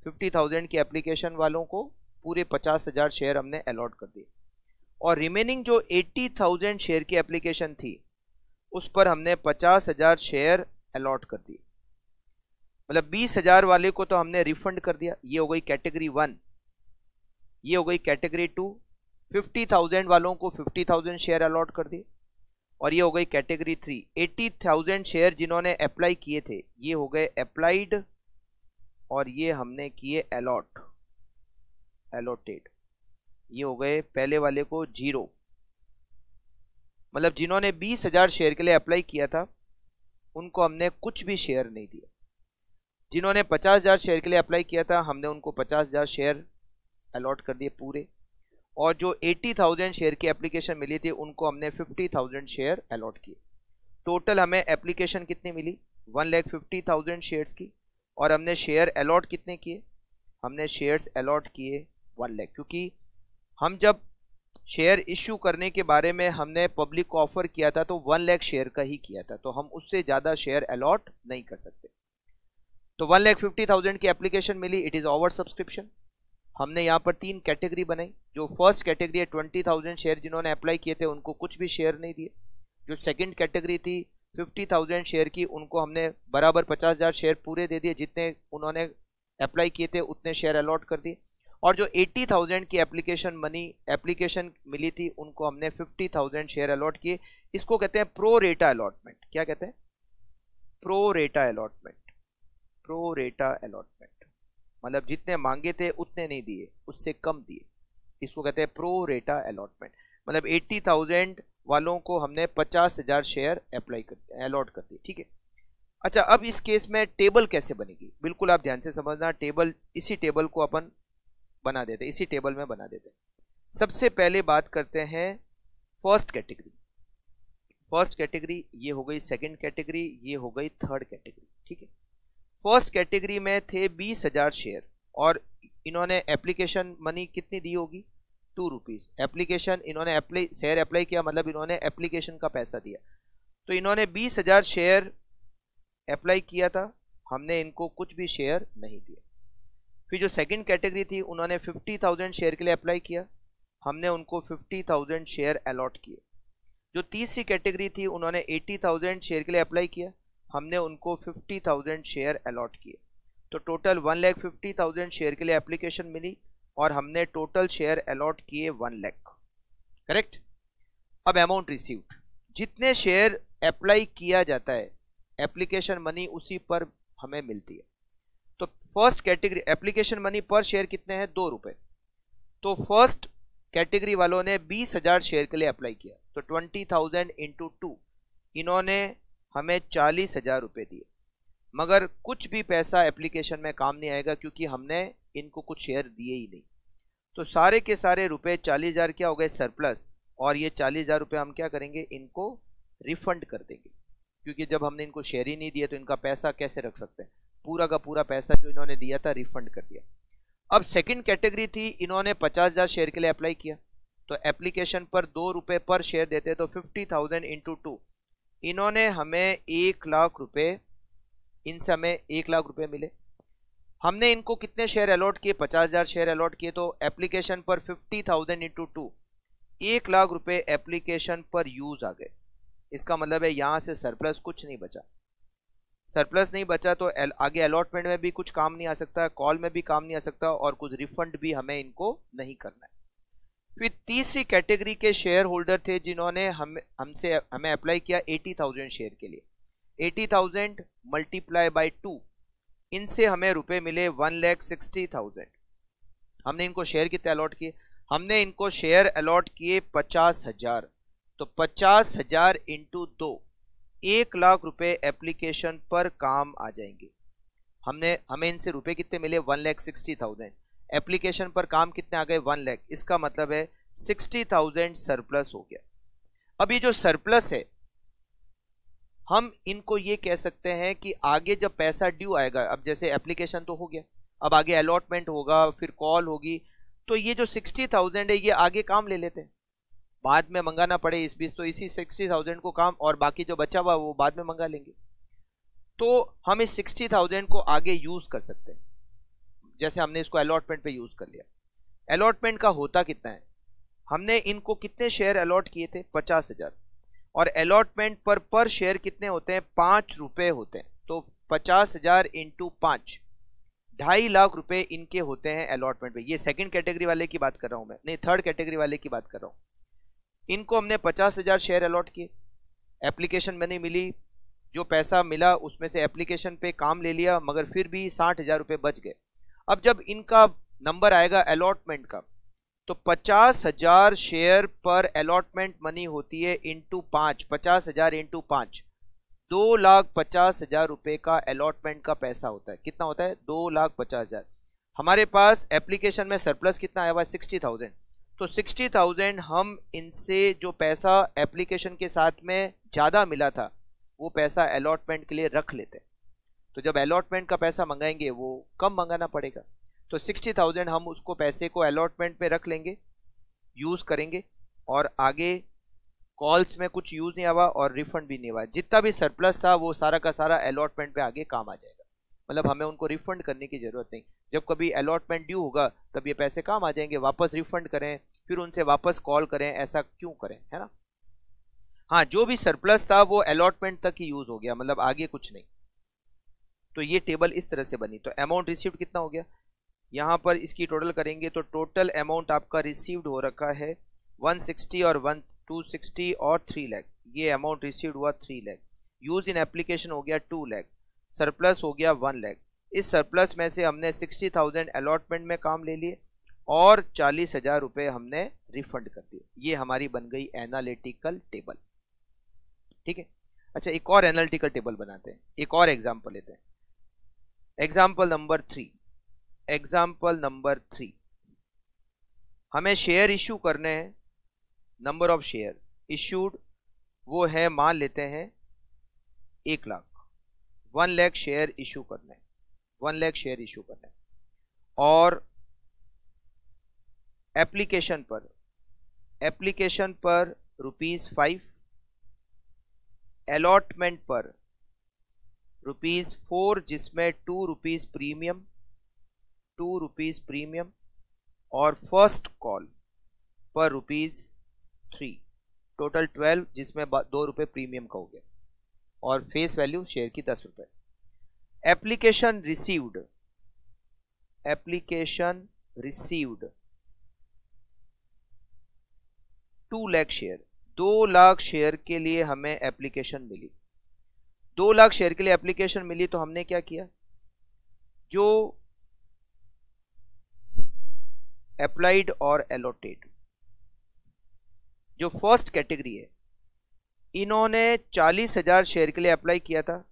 50,000 की एप्लीकेशन वालों को पूरे 50,000 शेयर हमने अलॉट कर दिए, और रिमेनिंग जो 80,000 शेयर की एप्लीकेशन थी उस पर हमने 50,000 शेयर अलॉट कर दिए। मतलब 20,000 वाले को तो हमने रिफंड कर दिया। ये हो गई कैटेगरी 1। ये हो गई कैटेगरी 2। 50,000 वालों को 50,000 शेयर अलॉट कर दिए, और ये हो गई कैटेगरी 3। 80,000 शेयर जिन्होंने अप्लाई किए थे ये हो गए अप्लाइड, और ये हमने किए अलॉटेड। ये हो गए पहले वाले को 0। मतलब जिन्होंने 20,000 शेयर के लिए अप्लाई किया था उनको हमने कुछ भी शेयर नहीं दिया। जिन्होंने 50,000 शेयर के लिए अप्लाई किया था हमने उनको 50,000 शेयर अलॉट कर दिए पूरे, और जो 80,000 शेयर की एप्लीकेशन मिली थी उनको हमने 50,000 शेयर अलॉट किए। टोटल हमें एप्लीकेशन कितनी मिली, 1,50,000 शेयर्स की, और हमने शेयर अलॉट कितने किए, हमने शेयर्स अलॉट किए 1 लाख। क्योंकि हम जब शेयर इश्यू करने के बारे में हमने पब्लिक को ऑफर किया था तो 1 लाख शेयर का ही किया था, तो हम उससे ज़्यादा शेयर अलॉट नहीं कर सकते। तो 1,50,000 की एप्लीकेशन मिली, इट इज़ ओवर सब्सक्रिप्शन। हमने यहाँ पर 3 कैटेगरी बनाई। जो फर्स्ट कैटेगरी है 20,000 शेयर जिन्होंने अप्लाई किए थे उनको कुछ भी शेयर नहीं दिए। जो सेकंड कैटेगरी थी 50,000 शेयर की, उनको हमने बराबर 50,000 शेयर पूरे दे दिए, जितने उन्होंने अप्लाई किए थे उतने शेयर अलॉट कर दिए। और जो 80,000 की एप्लीकेशन मिली थी उनको हमने 50,000 शेयर अलॉट किए। इसको कहते हैं प्रो रेटा अलॉटमेंट। क्या कहते हैं, प्रो रेटा अलॉटमेंट। प्रो रेटा अलॉटमेंट मतलब जितने मांगे थे उतने नहीं दिए, उससे कम दिए। इसको कहते हैं प्रो रेटा अलॉटमेंट। मतलब 80,000 वालों को हमने 50,000 शेयर अलॉट कर दिए। ठीक है। अच्छा, अब इस केस में टेबल कैसे बनेगी, बिल्कुल आप ध्यान से समझना। इसी टेबल को अपन बना देते, इसी टेबल में बना देते। सबसे पहले बात करते हैं फर्स्ट कैटेगरी। फर्स्ट कैटेगरी ये हो गई, सेकंड कैटेगरी ये हो गई, थर्ड कैटेगरी। ठीक है। फर्स्ट कैटेगरी में थे 20,000 शेयर, और इन्होंने एप्लीकेशन मनी कितनी दी होगी, 2 रुपीज। एप्लीकेशन इन्होंने शेयर अप्लाई किया, मतलब इन्होंने एप्लीकेशन का पैसा दिया। तो इन्होंने 20,000 शेयर अप्लाई किया था, हमने इनको कुछ भी शेयर नहीं दिया। फिर जो सेकंड कैटेगरी थी उन्होंने 50,000 शेयर के लिए अप्लाई किया, हमने उनको 50,000 शेयर अलॉट किए। जो तीसरी कैटेगरी थी उन्होंने 80,000 शेयर के लिए अप्लाई किया, हमने उनको 50,000 शेयर अलॉट किए। तो टोटल 1,50,000 शेयर के लिए एप्लीकेशन मिली, और हमने टोटल शेयर अलॉट किए 1 लाख। करेक्ट। अब अमाउंट रिसीव्ड, जितने शेयर अप्लाई किया जाता है एप्लीकेशन मनी उसी पर हमें मिलती है। तो फर्स्ट कैटेगरी एप्लीकेशन मनी पर शेयर कितने हैं, 2 रुपए। तो फर्स्ट कैटेगरी वालों ने 20,000 शेयर के लिए अप्लाई किया, तो 20,000 इंटू 2, इन्होंने हमें 40,000 रुपये दिए। मगर कुछ भी पैसा एप्लीकेशन में काम नहीं आएगा क्योंकि हमने इनको कुछ शेयर दिए ही नहीं। तो सारे के सारे रुपए 40,000 क्या हो गए, सरप्लस। और ये 40,000 रुपये हम क्या करेंगे, इनको रिफंड कर देंगे, क्योंकि जब हमने इनको शेयर ही नहीं दिए तो इनका पैसा कैसे रख सकते हैं। पूरा का पूरा पैसा जो इन्होंने दिया था रिफंड कर दिया। अब सेकंड कैटेगरी थी, इन्होंने 50,000 शेयर के लिए अप्लाई किया, तो एप्लीकेशन पर 2 रुपये पर शेयर देते, तो 50,000 इंटू 2, इन्होंने हमें 1 लाख रुपए, इनसे हमें 1 लाख रुपए मिले। हमने इनको कितने शेयर अलॉट किए, 50,000 शेयर अलॉट किए। तो एप्लीकेशन पर 50,000 इंटू 2, 1 लाख रुपए एप्लीकेशन पर यूज आ गए। इसका मतलब है यहां से सरप्लस कुछ नहीं बचा। सरप्लस नहीं बचा तो आगे अलॉटमेंट में भी कुछ काम नहीं आ सकता, कॉल में भी काम नहीं आ सकता, और कुछ रिफंड भी हमें इनको नहीं करना है। फिर तीसरी कैटेगरी के शेयर होल्डर थे जिन्होंने हमें अप्लाई किया 80,000 शेयर के लिए। 80,000 मल्टीप्लाई बाय 2, इनसे हमें रुपए मिले 1,60,000। हमने इनको शेयर कितने अलॉट किए? हमने इनको शेयर अलॉट किए 50,000। तो 50,000 इंटू 2, 1,00,000 रुपए एप्लीकेशन पर काम आ जाएंगे। हमें इनसे रुपए कितने मिले? 1,60,000। एप्लीकेशन पर काम कितने आ गए? 1,00,000। इसका मतलब है 60,000 सरप्लस हो गया। अब ये जो सरप्लस है, हम इनको ये कह सकते हैं कि आगे जब पैसा ड्यू आएगा, अब जैसे एप्लीकेशन तो हो गया, अब आगे अलॉटमेंट होगा, फिर कॉल होगी, तो ये जो 60,000 है ये आगे काम ले लेते हैं, बाद में मंगाना पड़े इस बीच, तो इसी 60,000 को काम, और बाकी जो बचा हुआ वो बाद में मंगा लेंगे। तो हम इस 60,000 को आगे यूज कर सकते हैं। जैसे हमने इसको अलॉटमेंट पे यूज कर लिया। अलॉटमेंट का होता कितना है? हमने इनको कितने शेयर अलॉट किए थे? 50,000। और अलॉटमेंट पर शेयर कितने होते हैं? 5 रुपए होते हैं। तो 50,000 इंटू 5, 2.5 लाख रुपए इनके होते हैं अलॉटमेंट पे। ये सेकंड कैटेगरी वाले की बात कर रहा हूं मैं, नहीं थर्ड कैटेगरी वाले की बात कर रहा हूं। इनको हमने 50,000 शेयर अलॉट किए, एप्लीकेशन में नहीं मिली, जो पैसा मिला उसमें से एप्लीकेशन पे काम ले लिया, मगर फिर भी 60,000 रुपए बच गए। अब जब इनका नंबर आएगा अलॉटमेंट का, तो 50,000 शेयर पर अलॉटमेंट मनी होती है इंटू 5, 50,000 इंटू 5, 2,50,000 रुपए का अलॉटमेंट का पैसा होता है। कितना होता है? 2,50,000। हमारे पास एप्लीकेशन में सरप्लस कितना आया हुआ है? 60,000। तो 60,000 हम इनसे जो पैसा एप्लीकेशन के साथ में ज्यादा मिला था वो पैसा अलॉटमेंट के लिए रख लेते हैं। तो जब अलॉटमेंट का पैसा मंगाएंगे वो कम मंगाना पड़ेगा। तो 60,000 हम उसको पैसे को अलॉटमेंट पे रख लेंगे, यूज करेंगे, और आगे कॉल्स में कुछ यूज नहीं हुआ और रिफंड भी नहीं हुआ, जितना भी सरप्लस था वो सारा का सारा अलॉटमेंट पे आगे काम आ जाएगा। मतलब हमें उनको रिफंड करने की जरूरत नहीं। जब कभी अलॉटमेंट ड्यू होगा तब ये पैसे काम आ जाएंगे, वापस रिफंड करें, फिर उनसे वापस कॉल करें, ऐसा क्यों करें, है ना। हाँ, जो भी सरप्लस था वो अलॉटमेंट तक ही यूज हो गया, मतलब आगे कुछ नहीं। तो ये टेबल इस तरह से बनी। तो अमाउंट रिसीव्ड कितना हो गया? यहां पर इसकी टोटल करेंगे तो टोटल अमाउंट आपका रिसीव्ड हो रखा है 160 और 260 और 3 लाख। ये अमाउंट रिसीव्ड हुआ 3 लाख। यूज इन एप्लीकेशन हो गया 2 लाख। सरप्लस हो गया 1 लाख। इस सरप्लस में से हमने 60,000 अलॉटमेंट में काम ले लिए और 40,000 रुपए हमने रिफंड कर दिए। ये हमारी बन गई एनालिटिकल टेबल। ठीक है। अच्छा, एक और एनालिटिकल टेबल बनाते हैं, एक और एग्जाम्पल लेते हैं। Example number 3। एग्जाम्पल नंबर 3, हमें शेयर इशू करने हैं। नंबर ऑफ शेयर इशूड वो है, मान लेते हैं 1 लाख। 1 लाख शेयर इशू करना है, 1 लाख शेयर इशू करना है। और एप्लीकेशन पर ₹5, अलॉटमेंट पर ₹4, जिसमें ₹2 प्रीमियम, ₹2 और फर्स्ट कॉल पर ₹3, टोटल 12, जिसमें ₹2 प्रीमियम का हो गया, और फेस वैल्यू शेयर की ₹10। Application received 2 lakh share, 2 lakh share के लिए हमें एप्लीकेशन मिली। 2 लाख शेयर के लिए एप्लीकेशन मिली, तो हमने क्या किया? जो अप्लाइड और एलोटेड, जो फर्स्ट कैटेगरी है, इन्होंने 40,000 शेयर के लिए अप्लाई किया था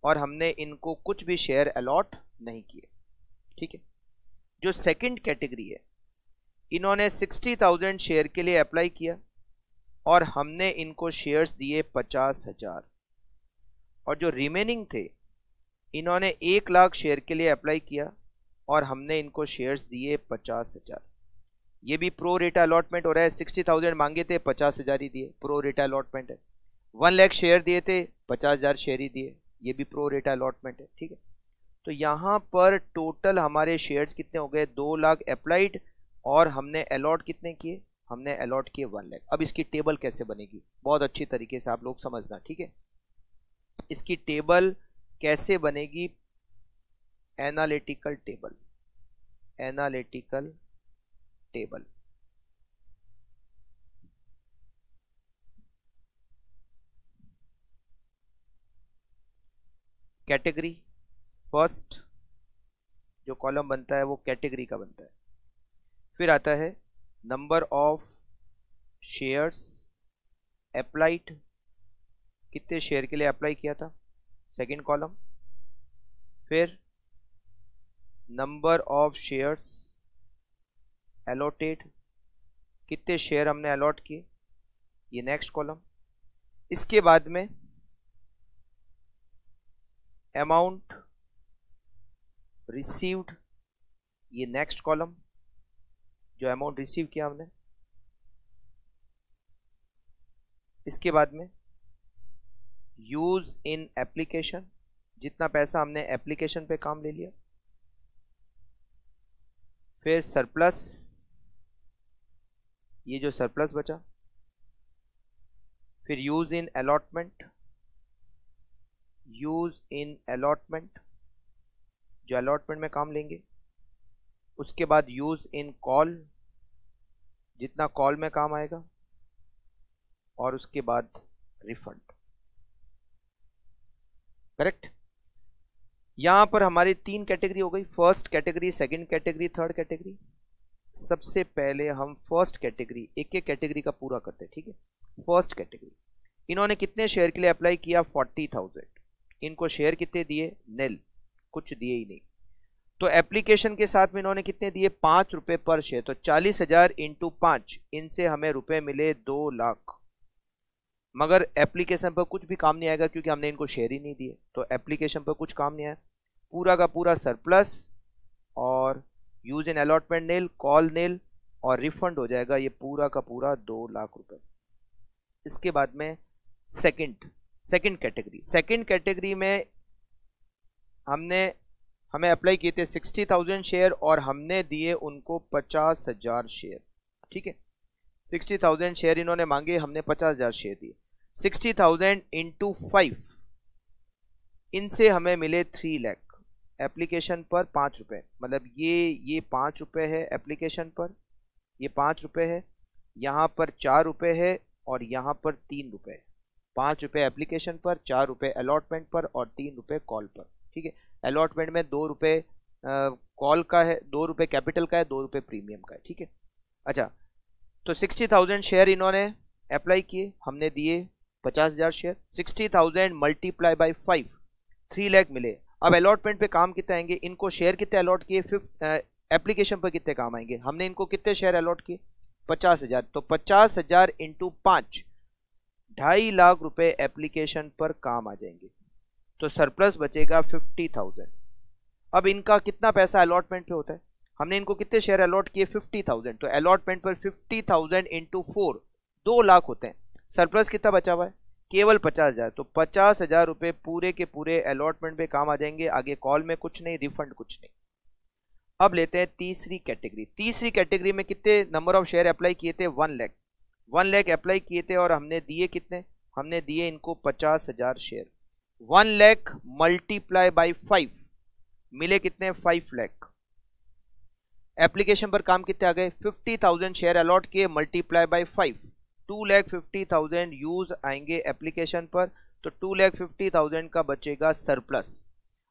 और हमने इनको कुछ भी शेयर अलॉट नहीं किए। ठीक है। जो सेकंड कैटेगरी है, इन्होंने 60,000 शेयर के लिए अप्लाई किया और हमने इनको शेयर्स दिए 50,000। और जो रिमेनिंग थे, इन्होंने 1 लाख शेयर के लिए अप्लाई किया और हमने इनको शेयर्स दिए 50,000। ये भी प्रो रेटा अलॉटमेंट हो रहा है। 60,000 मांगे थे, 50,000 ही दिए, प्रो रेटा अलॉटमेंट है। 1 लाख शेयर दिए थे, 50,000 शेयर ही दिए, ये भी प्रो रेटा अलॉटमेंट है। ठीक है। तो यहां पर टोटल हमारे शेयर्स कितने हो गए? 2 लाख अप्लाइड, और हमने अलॉट कितने किए? हमने अलॉट किए 1 लाख। अब इसकी टेबल कैसे बनेगी, बहुत अच्छी तरीके से आप लोग समझना। ठीक है। इसकी टेबल कैसे बनेगी? Analytical table, analytical table. Category, first जो कॉलम बनता है वो कैटेगरी का बनता है। फिर आता है नंबर ऑफ शेयर्स अप्लाइड, कितने शेयर के लिए अप्लाई किया था, सेकंड कॉलम। फिर नंबर ऑफ शेयर्स अलॉटेड, कितने शेयर हमने अलॉट किए, ये नेक्स्ट कॉलम। इसके बाद में अमाउंट रिसीव्ड, ये नेक्स्ट कॉलम, जो अमाउंट रिसीव किया हमने। इसके बाद में यूज इन एप्लीकेशन, जितना पैसा हमने एप्लीकेशन पे काम ले लिया। फिर सरप्लस, ये जो सरप्लस बचा। फिर use in allotment, use in allotment जो अलॉटमेंट में काम लेंगे। उसके बाद यूज इन कॉल, जितना कॉल में काम आएगा। और उसके बाद रिफंड। करेक्ट। यहां पर हमारी 3 कैटेगरी हो गई, first category, second category, third category. सबसे पहले हम फर्स्ट कैटेगरी, एक एक कैटेगरी का पूरा करते हैं, ठीक है। फर्स्ट कैटेगरी, इन्होंने कितने शेयर के लिए अप्लाई किया, 40,000। इनको शेयर कितने दिए, निल, कुछ दिए ही नहीं। तो एप्लीकेशन के साथ में इन्होंने कितने दिए, 5 रुपए पर शेयर। तो 40,000 इंटू 5, इनसे हमें रुपए मिले 2 लाख। मगर एप्लीकेशन पर कुछ भी काम नहीं आएगा क्योंकि हमने इनको शेयर ही नहीं दिए। तो एप्लीकेशन पर कुछ काम नहीं आया, पूरा का पूरा सरप्लस और use in allotment nil, call nil और रिफंड हो जाएगा ये पूरा का पूरा 2 लाख रुपए। इसके बाद में सेकंड कैटेगरी में हमें अप्लाई किए थे 60,000 शेयर और हमने दिए उनको 50,000 शेयर, ठीक है। 60,000 शेयर इन्होंने मांगे, हमने 50,000 शेयर दिए। 60,000 इंटू 5, इनसे हमें मिले 3 लाख। एप्लीकेशन पर 5 रुपए, मतलब ये 5 रुपए है एप्लीकेशन पर, ये 5 रुपए है, यहाँ पर 4 रुपए है और यहाँ पर 3 रुपए है। 5 रुपए एप्लीकेशन पर, 4 रुपए अलॉटमेंट पर और 3 रुपए कॉल पर, ठीक है। अलॉटमेंट में 2 रुपए कॉल का है, 2 रुपए कैपिटल का है, 2 रुपए प्रीमियम का है, ठीक है। अच्छा, तो 60,000 शेयर इन्होंने अप्लाई किए, हमने दिए 50,000 शेयर। 60,000 मल्टीप्लाई बाई 5, 3 लाख मिले। अब अलॉटमेंट पे काम कितने आएंगे, इनको शेयर कितने अलॉट किए, एप्लीकेशन पर कितने काम आएंगे, हमने इनको कितने शेयर अलॉट किए, 50,000। तो 50,000 इंटू 5, 2.5 लाख रुपए एप्लीकेशन पर काम आ जाएंगे। तो सरप्लस बचेगा 50,000। अब इनका कितना पैसा अलॉटमेंट पे होता है, हमने इनको कितने शेयर अलॉट किए, 50,000। तो अलॉटमेंट पर 50,000 इंटू 4, 2 लाख होते हैं। सरप्लस कितना बचा हुआ है, केवल 50,000। तो 50,000 रुपए पूरे के पूरे अलॉटमेंट पे काम आ जाएंगे। आगे कॉल में कुछ नहीं, रिफंड कुछ नहीं। अब लेते हैं तीसरी कैटेगरी में कितने नंबर ऑफ शेयर अप्लाई किए थे, 1 लाख। 1 लाख अप्लाई किए थे और हमने दिए कितने, हमने दिए इनको 50,000 शेयर। 1 लाख मल्टीप्लाई बाई 5, मिले कितने, 5 लाख। एप्लीकेशन पर काम कितने आ गए, 50,000 शेयर अलॉट किए, मल्टीप्लाई बाई 5, 2,50,000 यूज आएंगे एप्लीकेशन पर। तो 2,50,000 का बचेगा सरप्लस।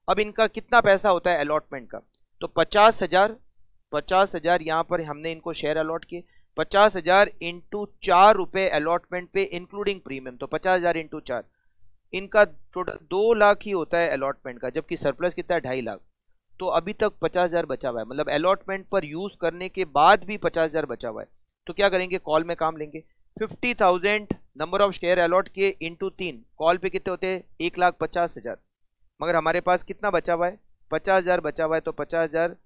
अब इनका कितना पैसा होता है अलॉटमेंट का, तो 50,000 यहां पर हमने इनको शेयर अलॉट किए। 50,000 इंटू 4 रुपए अलॉटमेंट पे इंक्लूडिंग प्रीमियम, तो 50,000 इंटू 4, इनका टोटल 2 लाख ही होता है अलॉटमेंट का, जबकि सरप्लस कितना है, 2.5 लाख। तो अभी तक 50,000 बचा हुआ है, मतलब अलॉटमेंट पर यूज करने के बाद भी 50,000 बचा हुआ है। तो क्या करेंगे, कॉल में काम लेंगे। 50,000 नंबर ऑफ शेयर अलॉट किए इंटू 3, कॉल पे कितने होते हैं, 1,50,000। मगर हमारे पास कितना बचा हुआ है, 50,000 बचा हुआ है। तो 50,000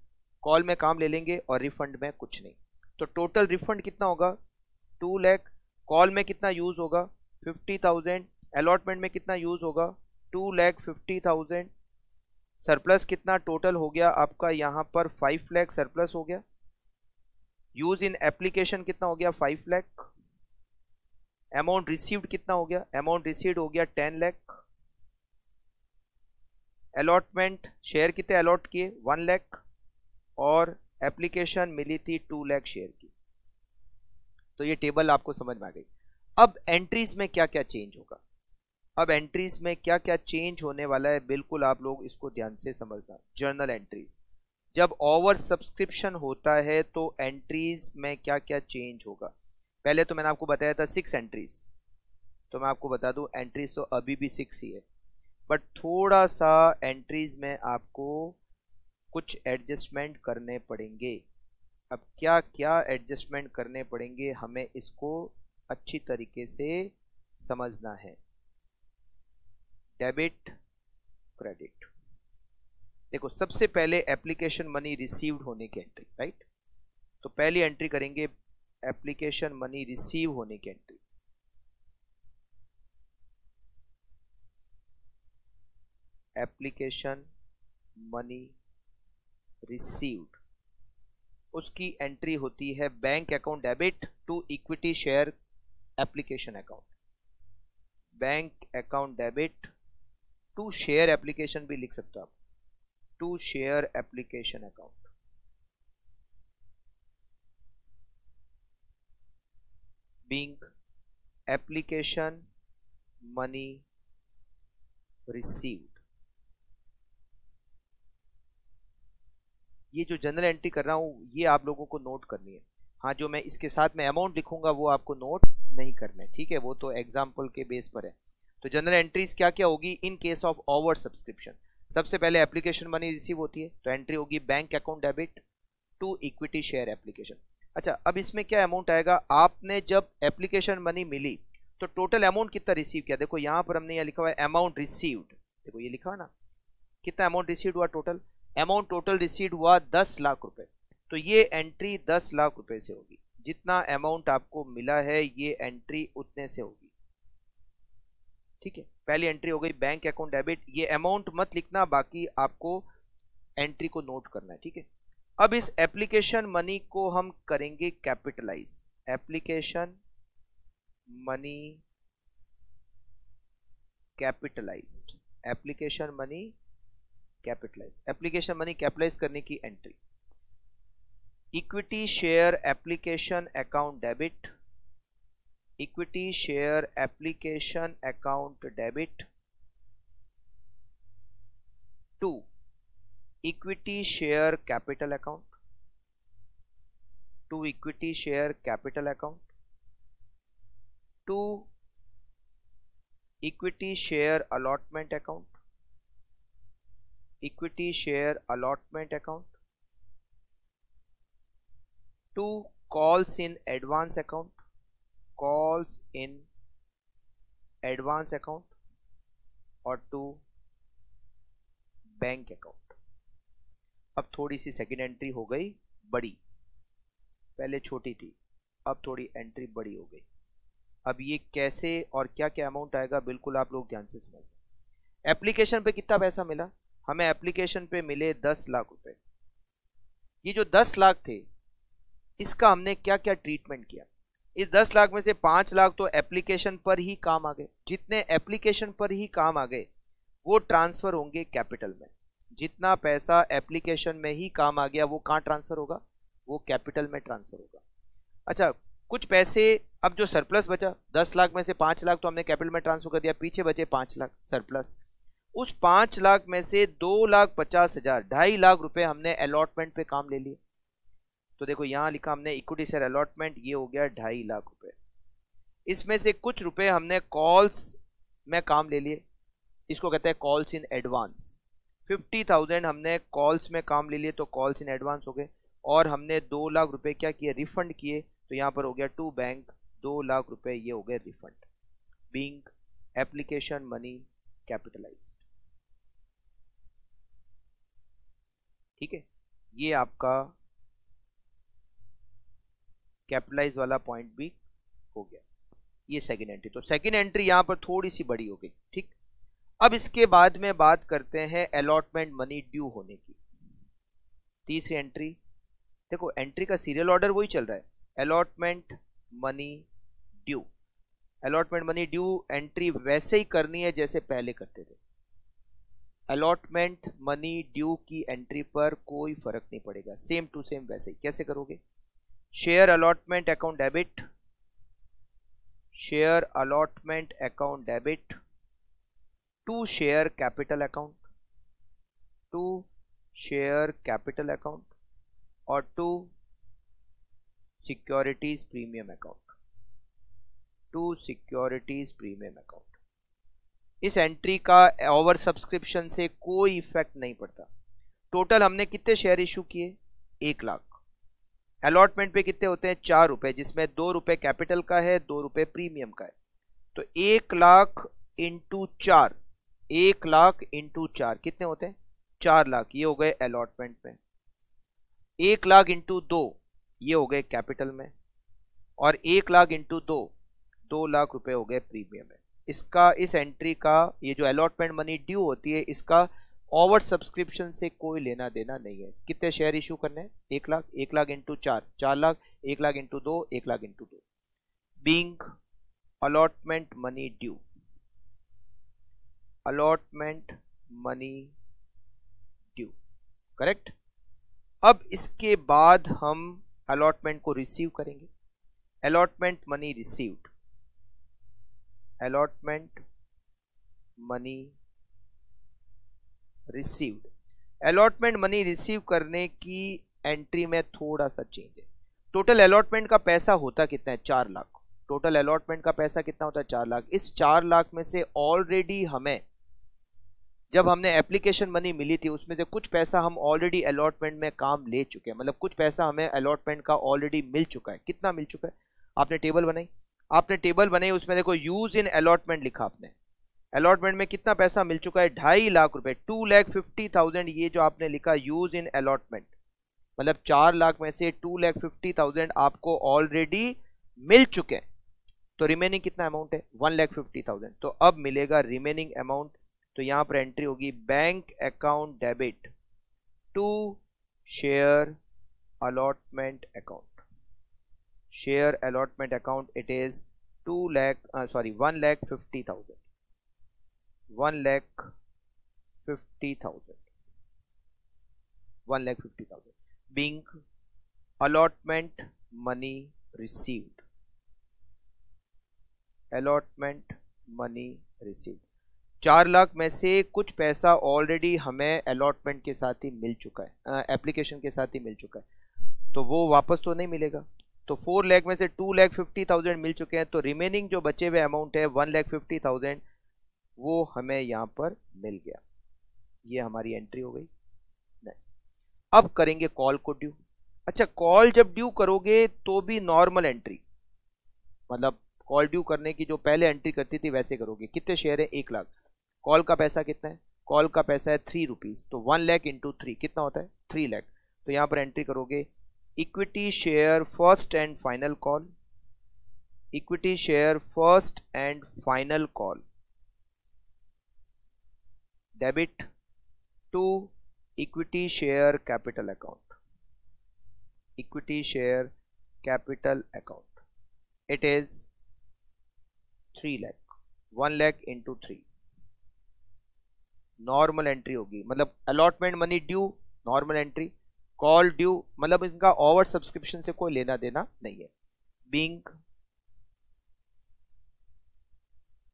कॉल में काम ले लेंगे और रिफंड में कुछ नहीं। तो टोटल रिफंड कितना होगा, 2 लाख। कॉल में कितना यूज होगा, 50,000। अलॉटमेंट में कितना यूज होगा, 2,50,000। सरप्लस कितना टोटल हो गया आपका, यहाँ पर 5 लाख सरप्लस हो गया। यूज इन एप्लीकेशन कितना हो गया, 5 लाख। अमाउंट रिसीव्ड कितना हो गया, अमाउंट रिसीव्ड हो गया 10 लाख। अलॉटमेंट शेयर कितने अलॉट किए, 1 लाख। और एप्लीकेशन मिली थी 2 लाख शेयर की। तो ये टेबल आपको समझ में आ गई। अब एंट्रीज में क्या क्या चेंज होगा, अब एंट्रीज में क्या क्या चेंज होने वाला है बिल्कुल आप लोग इसको ध्यान से समझना। जर्नल एंट्रीज, जब ओवर सब्सक्रिप्शन होता है तो एंट्रीज में क्या क्या चेंज होगा। पहले तो मैंने आपको बताया था 6 एंट्रीज, तो मैं आपको बता दूं एंट्रीज तो अभी भी 6 ही है, बट थोड़ा सा एंट्रीज में आपको कुछ एडजस्टमेंट करने पड़ेंगे। अब क्या क्या एडजस्टमेंट करने पड़ेंगे हमें इसको अच्छी तरीके से समझना है। डेबिट क्रेडिट, देखो सबसे पहले एप्लीकेशन मनी रिसीव्ड होने की एंट्री, राइट। तो पहली एंट्री करेंगे एप्लीकेशन मनी रिसीव होने की एंट्री। एप्लीकेशन मनी रिसीव्ड, उसकी एंट्री होती है bank account debit to equity share application account. Bank account debit to share application भी लिख सकते हो आप, to share application account. Being application money received. ये जो जनरल एंट्री कर रहा हूं ये आप लोगों को नोट करनी है। हाँ, जो मैं इसके साथ में अमाउंट लिखूंगा वो आपको नोट नहीं करना है, ठीक है, वो तो एग्जाम्पल के बेस पर है। तो जनरल एंट्रीज क्या क्या होगी in case of over subscription. सबसे पहले एप्लीकेशन मनी रिसीव होती है तो एंट्री होगी bank account debit to equity share application. अच्छा, अब इसमें क्या अमाउंट आएगा, आपने जब एप्लीकेशन मनी मिली तो टोटल अमाउंट कितना रिसीव किया। देखो यहां पर हमने यह लिखा हुआ है अमाउंट रिसीव्ड, देखो ये लिखा है ना, कितना अमाउंट रिसीव्ड हुआ, टोटल अमाउंट टोटल रिसीव्ड हुआ 10 लाख रुपए। तो ये एंट्री 10 लाख रुपए से होगी, जितना अमाउंट आपको मिला है ये एंट्री उतने से होगी, ठीक है। पहली एंट्री हो गई बैंक अकाउंट डेबिट, ये अमाउंट मत लिखना, बाकी आपको एंट्री को नोट करना है, ठीक है। अब इस एप्लीकेशन मनी को हम करेंगे capitalise. Application money capitalised, application money capitalise, application money capitalise करने की entry. Equity share application account debit, equity share application account debit to equity share capital account, to equity share capital account to equity share allotment account, equity share allotment account to calls in advance account, calls in advance account और to bank account. अब थोड़ी सी second entry हो गई बड़ी, पहले छोटी थी, अब थोड़ी एंट्री बड़ी हो गई। अब ये कैसे और क्या क्या अमाउंट आएगा बिल्कुल आप लोग ध्यान से समझें। एप्लीकेशन पे कितना पैसा मिला हमें, एप्लीकेशन पे मिले 10 लाख रुपए। ये जो 10 लाख थे इसका हमने क्या क्या ट्रीटमेंट किया। इस 10 लाख में से 5 लाख तो एप्लीकेशन पर ही काम आ गए, जितने एप्लीकेशन पर ही काम आ गए वो ट्रांसफर होंगे कैपिटल में। जितना पैसा एप्लीकेशन में ही काम आ गया वो कहाँ ट्रांसफर होगा, वो कैपिटल में ट्रांसफर होगा। अच्छा, कुछ पैसे अब जो सरप्लस बचा, 10 लाख में से 5 लाख तो हमने कैपिटल में ट्रांसफर कर दिया, पीछे बचे 5 लाख सरप्लस। उस 5 लाख में से 2,50,000, 2.5 लाख रुपए हमने अलॉटमेंट पे काम ले लिए। तो देखो यहां लिखा हमने इक्विटी शेयर अलॉटमेंट, ये हो गया 2.5 लाख रुपए। इसमें से कुछ रुपए हमने कॉल्स में काम ले लिए, इसको कहते हैं कॉल्स इन एडवांस। 50,000 हमने कॉल्स में काम ले लिए तो कॉल्स इन एडवांस हो गए, और हमने 2 लाख रुपए क्या किए, रिफंड किए। तो यहां पर हो गया टू बैंक 2 लाख रुपए, ये हो गए refund. Being application money capitalised, ठीक है। ये आपका कैपिटलाइज वाला पॉइंट भी हो गया। ये सेकेंड एंट्री, तो सेकेंड एंट्री यहां पर थोड़ी सी बड़ी हो गई, ठीक। अब इसके बाद में बात करते हैं अलॉटमेंट मनी ड्यू होने की। तीसरी एंट्री, देखो एंट्री का सीरियल ऑर्डर वही चल रहा है, allotment money due. Allotment money due entry वैसे ही करनी है जैसे पहले करते थे। अलॉटमेंट मनी ड्यू की एंट्री पर कोई फर्क नहीं पड़ेगा, सेम टू सेम वैसे ही। कैसे करोगे, share allotment account debit, share allotment account debit to share capital account, to share capital account और to securities premium account, to securities premium account. इस एंट्री का ओवर सब्सक्रिप्शन से कोई इफेक्ट नहीं पड़ता। टोटल हमने कितने शेयर इशू किए? 1 लाख। अलॉटमेंट पे कितने होते हैं? 4 रुपए, जिसमें 2 रुपए कैपिटल का है, 2 रुपए प्रीमियम का है। तो 1 लाख इंटू 4, 1 लाख इंटू 4 कितने होते हैं? 4 लाख। ये हो गए अलॉटमेंट में। 1 लाख इंटू 2 ये हो गए कैपिटल में, और 1 लाख इंटू 2 लाख रुपए हो गए प्रीमियम में। इसका, इस एंट्री का, ये जो अलॉटमेंट मनी ड्यू होती है, इसका ओवर सब्सक्रिप्शन से कोई लेना देना नहीं है। कितने शेयर इशू करने हैं? 1 lakh. 1 lakh into 4, 4 lakh. 1 lakh into 2, 1 lakh into 2। Being allotment money due, allotment money due, correct. अब इसके बाद हम अलॉटमेंट को रिसीव करेंगे। Allotment money received, allotment money received. Allotment money receive करने की एंट्री में थोड़ा सा चेंज है। टोटल अलॉटमेंट का पैसा होता कितना है? 4 लाख। टोटल अलॉटमेंट का पैसा कितना होता है? 4 लाख। इस 4 लाख में से ऑलरेडी हमें, जब हमने एप्लीकेशन मनी मिली थी, उसमें से कुछ पैसा हम ऑलरेडी अलॉटमेंट में काम ले चुके हैं। मतलब कुछ पैसा हमें अलॉटमेंट का ऑलरेडी मिल चुका है। कितना मिल चुका है? आपने टेबल बनाई, उसमें देखो यूज इन अलॉटमेंट लिखा आपने। अलॉटमेंट में कितना पैसा मिल चुका है? 2.5 लाख रुपए, 2,50,000। ये जो आपने लिखा यूज इन अलॉटमेंट, मतलब 4 लाख में से 2,50,000 आपको ऑलरेडी मिल चुके हैं। तो रिमेनिंग कितना अमाउंट है? 1,50,000। तो अब मिलेगा रिमेनिंग अमाउंट। तो यहां पर एंट्री होगी bank account debit to share allotment account, share allotment account. It is 1,50,000, 1,50,000, 1,50,000 being allotment money received, allotment money received। 4 lakh में से कुछ पैसा ऑलरेडी हमें अलॉटमेंट के साथ ही मिल चुका है, एप्लीकेशन के साथ ही मिल चुका है, तो वो वापस तो नहीं मिलेगा। तो 4 लाख में से 2,50,000 मिल चुके हैं, तो रिमेनिंग जो बचे हुए अमाउंट है 1,50,000, वो हमें यहां पर मिल गया। ये हमारी एंट्री हो गई। नेक्स्ट, अब करेंगे कॉल को ड्यू। अच्छा, कॉल जब ड्यू करोगे तो भी नॉर्मल एंट्री, मतलब कॉल ड्यू करने की जो पहले एंट्री करती थी वैसे करोगे। कितने शेयर है? 1 लाख। कॉल का पैसा कितना है? कॉल का पैसा है 3 रुपीज। तो 1 लाख इंटू 3 कितना होता है? 3 लाख। तो यहां पर एंट्री करोगे equity share first and final call, equity share first and final call debit to equity share capital account, equity share capital account. It is 3 lakh, 1 lakh into 3। Normal entry होगी, मतलब allotment money due normal entry, call due मतलब इनका over subscription से कोई लेना देना नहीं है। Being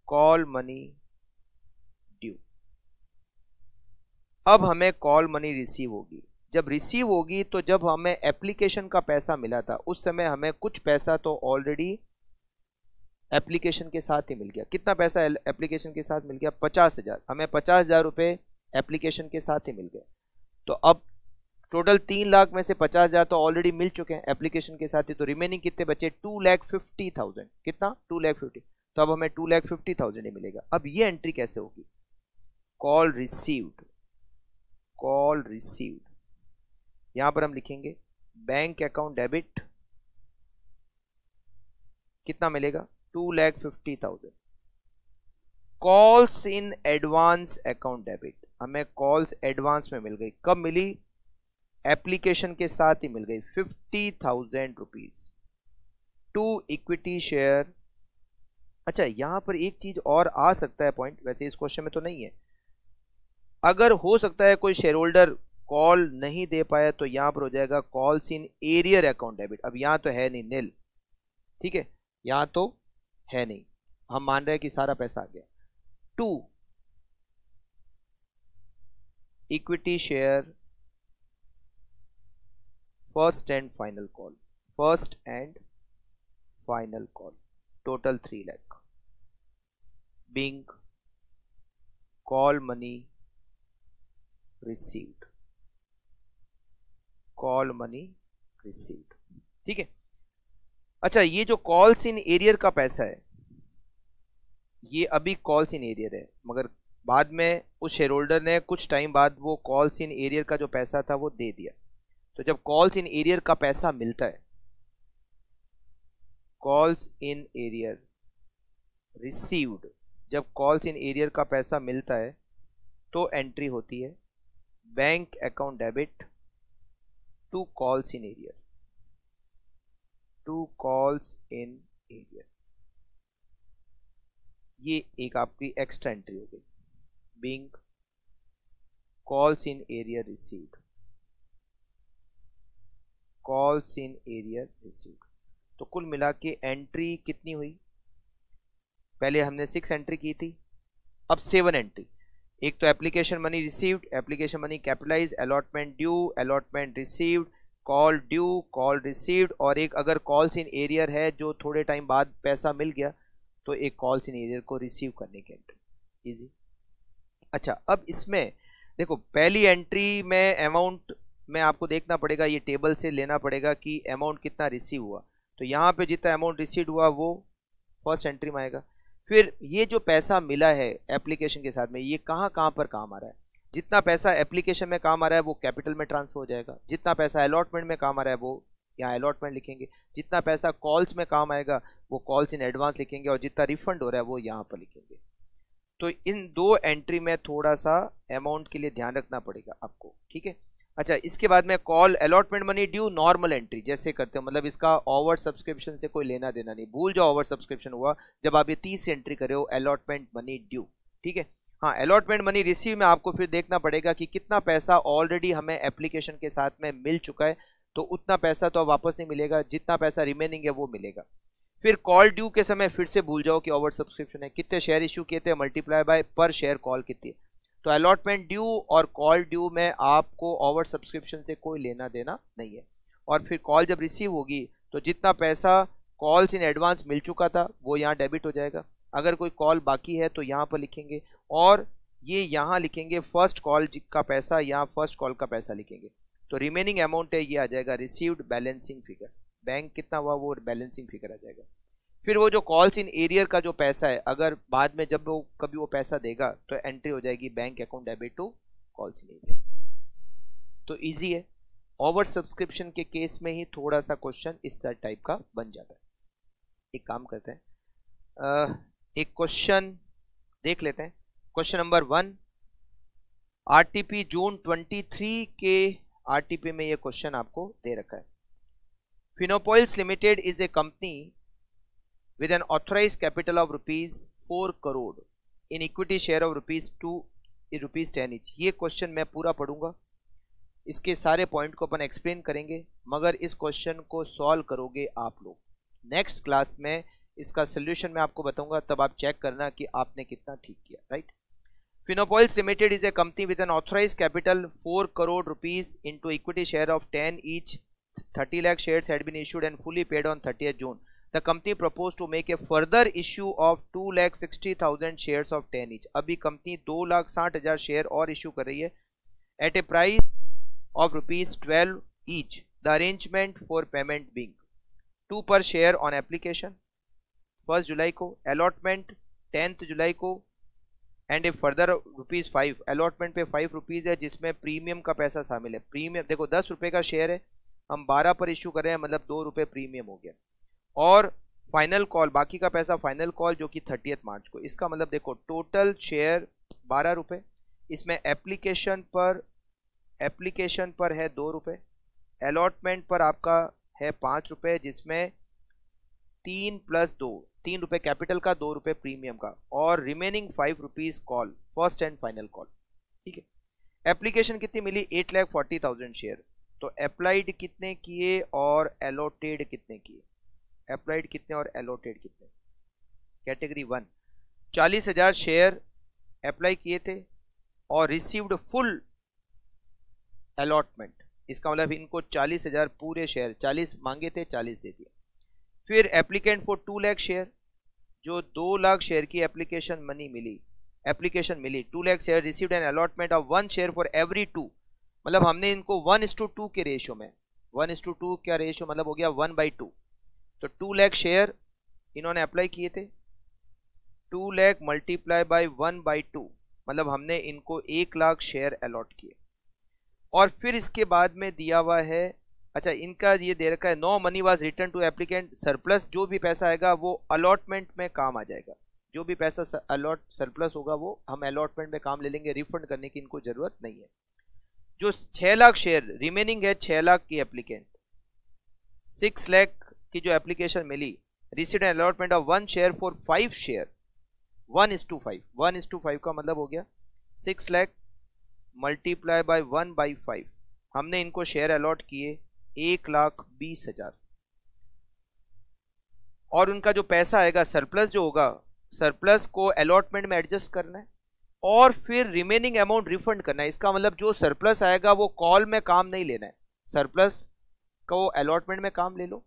call money due. अब हमें कॉल मनी रिसीव होगी। जब रिसीव होगी तो जब हमें एप्लीकेशन का पैसा मिला था उस समय हमें कुछ पैसा तो ऑलरेडी एप्लीकेशन के साथ ही मिल गया। कितना पैसा एप्लीकेशन के साथ मिल गया? 50,000। हमें 50,000 रुपए एप्लीकेशन के साथ ही मिल गए। तो अब टोटल 3 लाख में से 50,000 तो ऑलरेडी मिल चुके हैं एप्लीकेशन के साथ ही। तो रिमेनिंग कितने बचे? 2,50,000। कितना? 2,50,000। तो अब हमें 2,50,000 ही मिलेगा। अब ये एंट्री कैसे होगी? Call received, call received. यहां पर हम लिखेंगे बैंक अकाउंट डेबिट, कितना मिलेगा? 2,50,000। Calls in advance account debit, हमें कॉल्स एडवांस में मिल गई। कब मिली? एप्लीकेशन के साथ ही मिल गई। 50,000 रुपीज टू इक्विटी शेयर। अच्छा, यहां पर एक चीज और आ सकता है पॉइंट, वैसे इस क्वेश्चन में तो नहीं है। अगर हो सकता है कोई शेयर होल्डर कॉल नहीं दे पाया तो यहां पर हो जाएगा calls in arrear account debit. अब यहां तो है नहीं, नील, ठीक है, यहां तो है नहीं, हम मान रहे हैं कि सारा पैसा आ गया। To equity share first and final call, first and final call, total 3 lakh, being call money received, call money received. ठीक है। अच्छा, ये जो कॉल्स इन एरियर का पैसा है, ये अभी कॉल्स इन एरियर है, मगर बाद में उस शेयर होल्डर ने कुछ टाइम बाद वो कॉल्स इन एरियर का जो पैसा था वो दे दिया। तो जब कॉल्स इन एरियर का पैसा मिलता है, कॉल्स इन एरियर रिसीव्ड, जब कॉल्स इन एरियर का पैसा मिलता है तो एंट्री होती है bank account debit to calls in arrear, to calls in arrear. ये एक आपकी एक्स्ट्रा एंट्री हो गई, being calls in arrear received, calls in arrear received. तो कुल मिला के एंट्री कितनी हुई? पहले हमने 6 एंट्री की थी, अब 7 एंट्री। एक तो application money received, application money capitalise, allotment due, allotment received, call due, call received, और एक अगर कॉल्स इन एरियर है जो थोड़े टाइम बाद पैसा मिल गया तो एक कॉल्स इन एरियर को रिसीव करने की एंट्री। इजी। अच्छा, अब इसमें देखो पहली एंट्री में अमाउंट में आपको देखना पड़ेगा, ये टेबल से लेना पड़ेगा कि अमाउंट कितना रिसीव हुआ। तो यहाँ पे जितना अमाउंट रिसीव हुआ वो फर्स्ट एंट्री में आएगा। फिर ये जो पैसा मिला है एप्लीकेशन के साथ में, ये कहाँ कहाँ पर काम आ रहा है? जितना पैसा एप्लीकेशन में काम आ रहा है वो कैपिटल में ट्रांसफर हो जाएगा, जितना पैसा अलॉटमेंट में काम आ रहा है वो यहाँ अलॉटमेंट लिखेंगे, जितना पैसा कॉल्स में काम आएगा वो कॉल्स इन एडवांस लिखेंगे, और जितना रिफंड हो रहा है वो यहाँ पर लिखेंगे। तो इन 2 एंट्री में थोड़ा सा अमाउंट के लिए ध्यान रखना पड़ेगा आपको। ठीक है। अच्छा, इसके बाद में call allotment money due normal entry जैसे करते हो, मतलब इसका ओवर सब्सक्रिप्शन से कोई लेना देना नहीं, भूल जाओ ओवर सब्सक्रिप्शन हुआ जब आप ये 30 एंट्री करे हो अलॉटमेंट मनी ड्यू। ठीक है। हाँ, अलॉटमेंट मनी रिसीव में आपको फिर देखना पड़ेगा कि कितना पैसा ऑलरेडी हमें एप्लीकेशन के साथ में मिल चुका है, तो उतना पैसा तो अब वापस नहीं मिलेगा, जितना पैसा रिमेनिंग है वो मिलेगा। फिर कॉल ड्यू के समय फिर से भूल जाओ कि ओवर सब्सक्रिप्शन है, कितने शेयर इशू किए थे मल्टीप्लाई बाय पर शेयर कॉल कितनी है। तो अलॉटमेंट ड्यू और कॉल ड्यू में आपको ओवर सब्सक्रिप्शन से कोई लेना देना नहीं है। और फिर कॉल जब रिसीव होगी तो जितना पैसा कॉल्स इन एडवांस मिल चुका था वो यहाँ डेबिट हो जाएगा, अगर कोई कॉल बाकी है तो यहाँ पर लिखेंगे, और ये यहाँ लिखेंगे फर्स्ट कॉल का पैसा, यहाँ फर्स्ट कॉल का पैसा लिखेंगे। तो रिमेनिंग अमाउंट है ये आ जाएगा रिसीव्ड बैलेंसिंग फिगर, बैंक कितना हुआ वो बैलेंसिंग फिगर आ जाएगा। फिर वो जो कॉल्स इन एरियर का जो पैसा है, अगर बाद में जब वो कभी वो पैसा देगा तो एंट्री हो जाएगी bank account debit to calls in arrear. तो इजी है। ओवर सब्सक्रिप्शन के केस में ही थोड़ा सा क्वेश्चन इस टाइप का बन जाता है। एक काम करते हैं, एक क्वेश्चन देख लेते हैं। क्वेश्चन नंबर 1, आरटीपी जून 23 के आरटीपी में ये क्वेश्चन आपको दे रखा है। Finopoils limited is a company with an authorized capital of ₹4 crore in equity share of ₹10 each। ये क्वेश्चन मैं पूरा पढ़ूंगा, इसके सारे पॉइंट को अपन एक्सप्लेन करेंगे, मगर इस क्वेश्चन को सॉल्व करोगे आप लोग। नेक्स्ट क्लास में इसका सोल्यूशन मैं आपको बताऊंगा, तब आप चेक करना कि आपने कितना ठीक किया। Right. Finopoils limited is a company with an authorised capital 4 crore rupees into equity share of 10 each। 30 lakh shares had been issued and fully paid on 30th June। The company proposed to make a further issue of 2,60,000 shares of 10 each। अभी company 2,60,000 share और issue कर रही है at a price of ₹12 each। The arrangement for payment being 2 per share on application 1 जुलाई को, allotment 10th जुलाई को, and A further ₹5। Allotment पे ₹5 है जिसमें प्रीमियम का पैसा शामिल है। प्रीमियम देखो 10 रुपये का शेयर है, हम 12 पर इशू कर रहे हैं, मतलब ₹2 प्रीमियम हो गया। और फाइनल कॉल, बाकी का पैसा फाइनल कॉल जो कि 30 मार्च को। इसका मतलब देखो टोटल शेयर ₹12, इसमें एप्लीकेशन पर है ₹2, अलॉटमेंट पर आपका है ₹5, जिसमें 3 + 2 ₹3 कैपिटल का, ₹2 प्रीमियम का, और remaining ₹5 call, first and final call. ठीक है। एप्लीकेशन कितनी मिली? 8,40,000 शेयर। तो अप्लाइड कितने किए और एलोटेड कितने किए? अप्लाइड कितने और एलोटेड कितने? कैटेगरी 1 40,000 शेयर अप्लाई किए थे और रिसीव्ड फुल अलॉटमेंट, इसका मतलब इनको 40,000 पूरे शेयर, 40 मांगे थे 40 दे दिए। फिर एप्लीकेंट फॉर 2 लाख शेयर, जो 2 लाख शेयर की एप्लीकेशन मिली 2 lakh share received an allotment of 1 share for every 2, मतलब हमने इनको 1:2 के रेशियो में, 1:2 क्या रेशियो मतलब हो गया 1/2, तो 2 लाख शेयर इन्होंने अप्लाई किए थे, 2 लाख मल्टीप्लाई बाय 1/2 मतलब हमने इनको 1 लाख शेयर अलॉट किए। और फिर इसके बाद में दिया हुआ है, अच्छा इनका ये दे रखा है, no money was return to applicant, surplus जो भी पैसा आएगा वो अलॉटमेंट में काम आ जाएगा, जो भी पैसा सरप्लस होगा वो हम अलॉटमेंट में काम ले लेंगे, रिफंड करने की इनको जरूरत नहीं है। जो 6 लाख शेयर रिमेनिंग है, 6 लाख की एप्लीकेंट, 6 लाख की जो एप्लीकेशन मिली, received an allotment of 1 share for 5 share, 1:5, 1:5 का मतलब हो गया 6 लाख मल्टीप्लाई बाय 1/5, हमने इनको शेयर अलॉट किए 1,20,000, और उनका जो पैसा आएगा सरप्लस जो होगा, सरप्लस को अलॉटमेंट में एडजस्ट करना है और फिर रिमेनिंग अमाउंट रिफंड करना है। इसका मतलब जो सरप्लस आएगा वो कॉल में काम नहीं लेना है, सरप्लस को अलॉटमेंट में काम ले लो,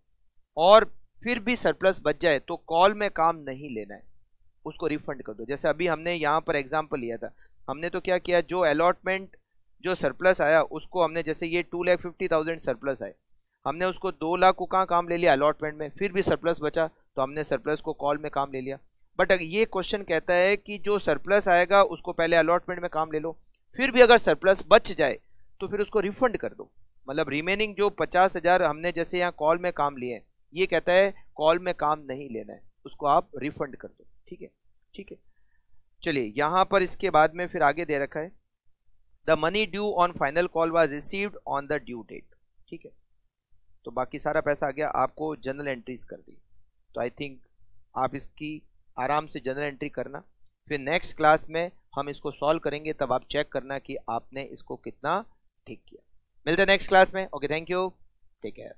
और फिर भी सरप्लस बच जाए तो कॉल में काम नहीं लेना है, उसको रिफंड कर दो। जैसे अभी हमने यहाँ पर एग्जांपल लिया था, हमने तो क्या किया, जो अलॉटमेंट जो सरप्लस आया उसको हमने, जैसे ये 2,50,000 सरप्लस आए, हमने उसको 2 लाख को कहाँ काम ले लिया अलॉटमेंट में, फिर भी सरप्लस बचा तो हमने सरप्लस को कॉल में काम ले लिया। बट ये क्वेश्चन कहता है कि जो सरप्लस आएगा उसको पहले अलॉटमेंट में काम ले लो, फिर भी अगर सरप्लस बच जाए तो फिर उसको रिफंड कर दो, मतलब रिमेनिंग जो 50,000 हमने जैसे यहाँ कॉल में काम लिए हैं, ये कहता है कॉल में काम नहीं लेना है, उसको आप रिफंड कर दो। ठीक है, ठीक है। चलिए यहाँ पर इसके बाद में फिर आगे दे रखा है, the money due on final call was received on the due date. ठीक है, तो बाकी सारा पैसा आ गया, आपको जनरल एंट्रीज कर दी, तो आई थिंक आप इसकी आराम से जनरल एंट्री करना, फिर नेक्स्ट क्लास में हम इसको सॉल्व करेंगे, तब आप चेक करना कि आपने इसको कितना ठीक किया। मिलते हैं नेक्स्ट क्लास में। Okay, thank you, take care.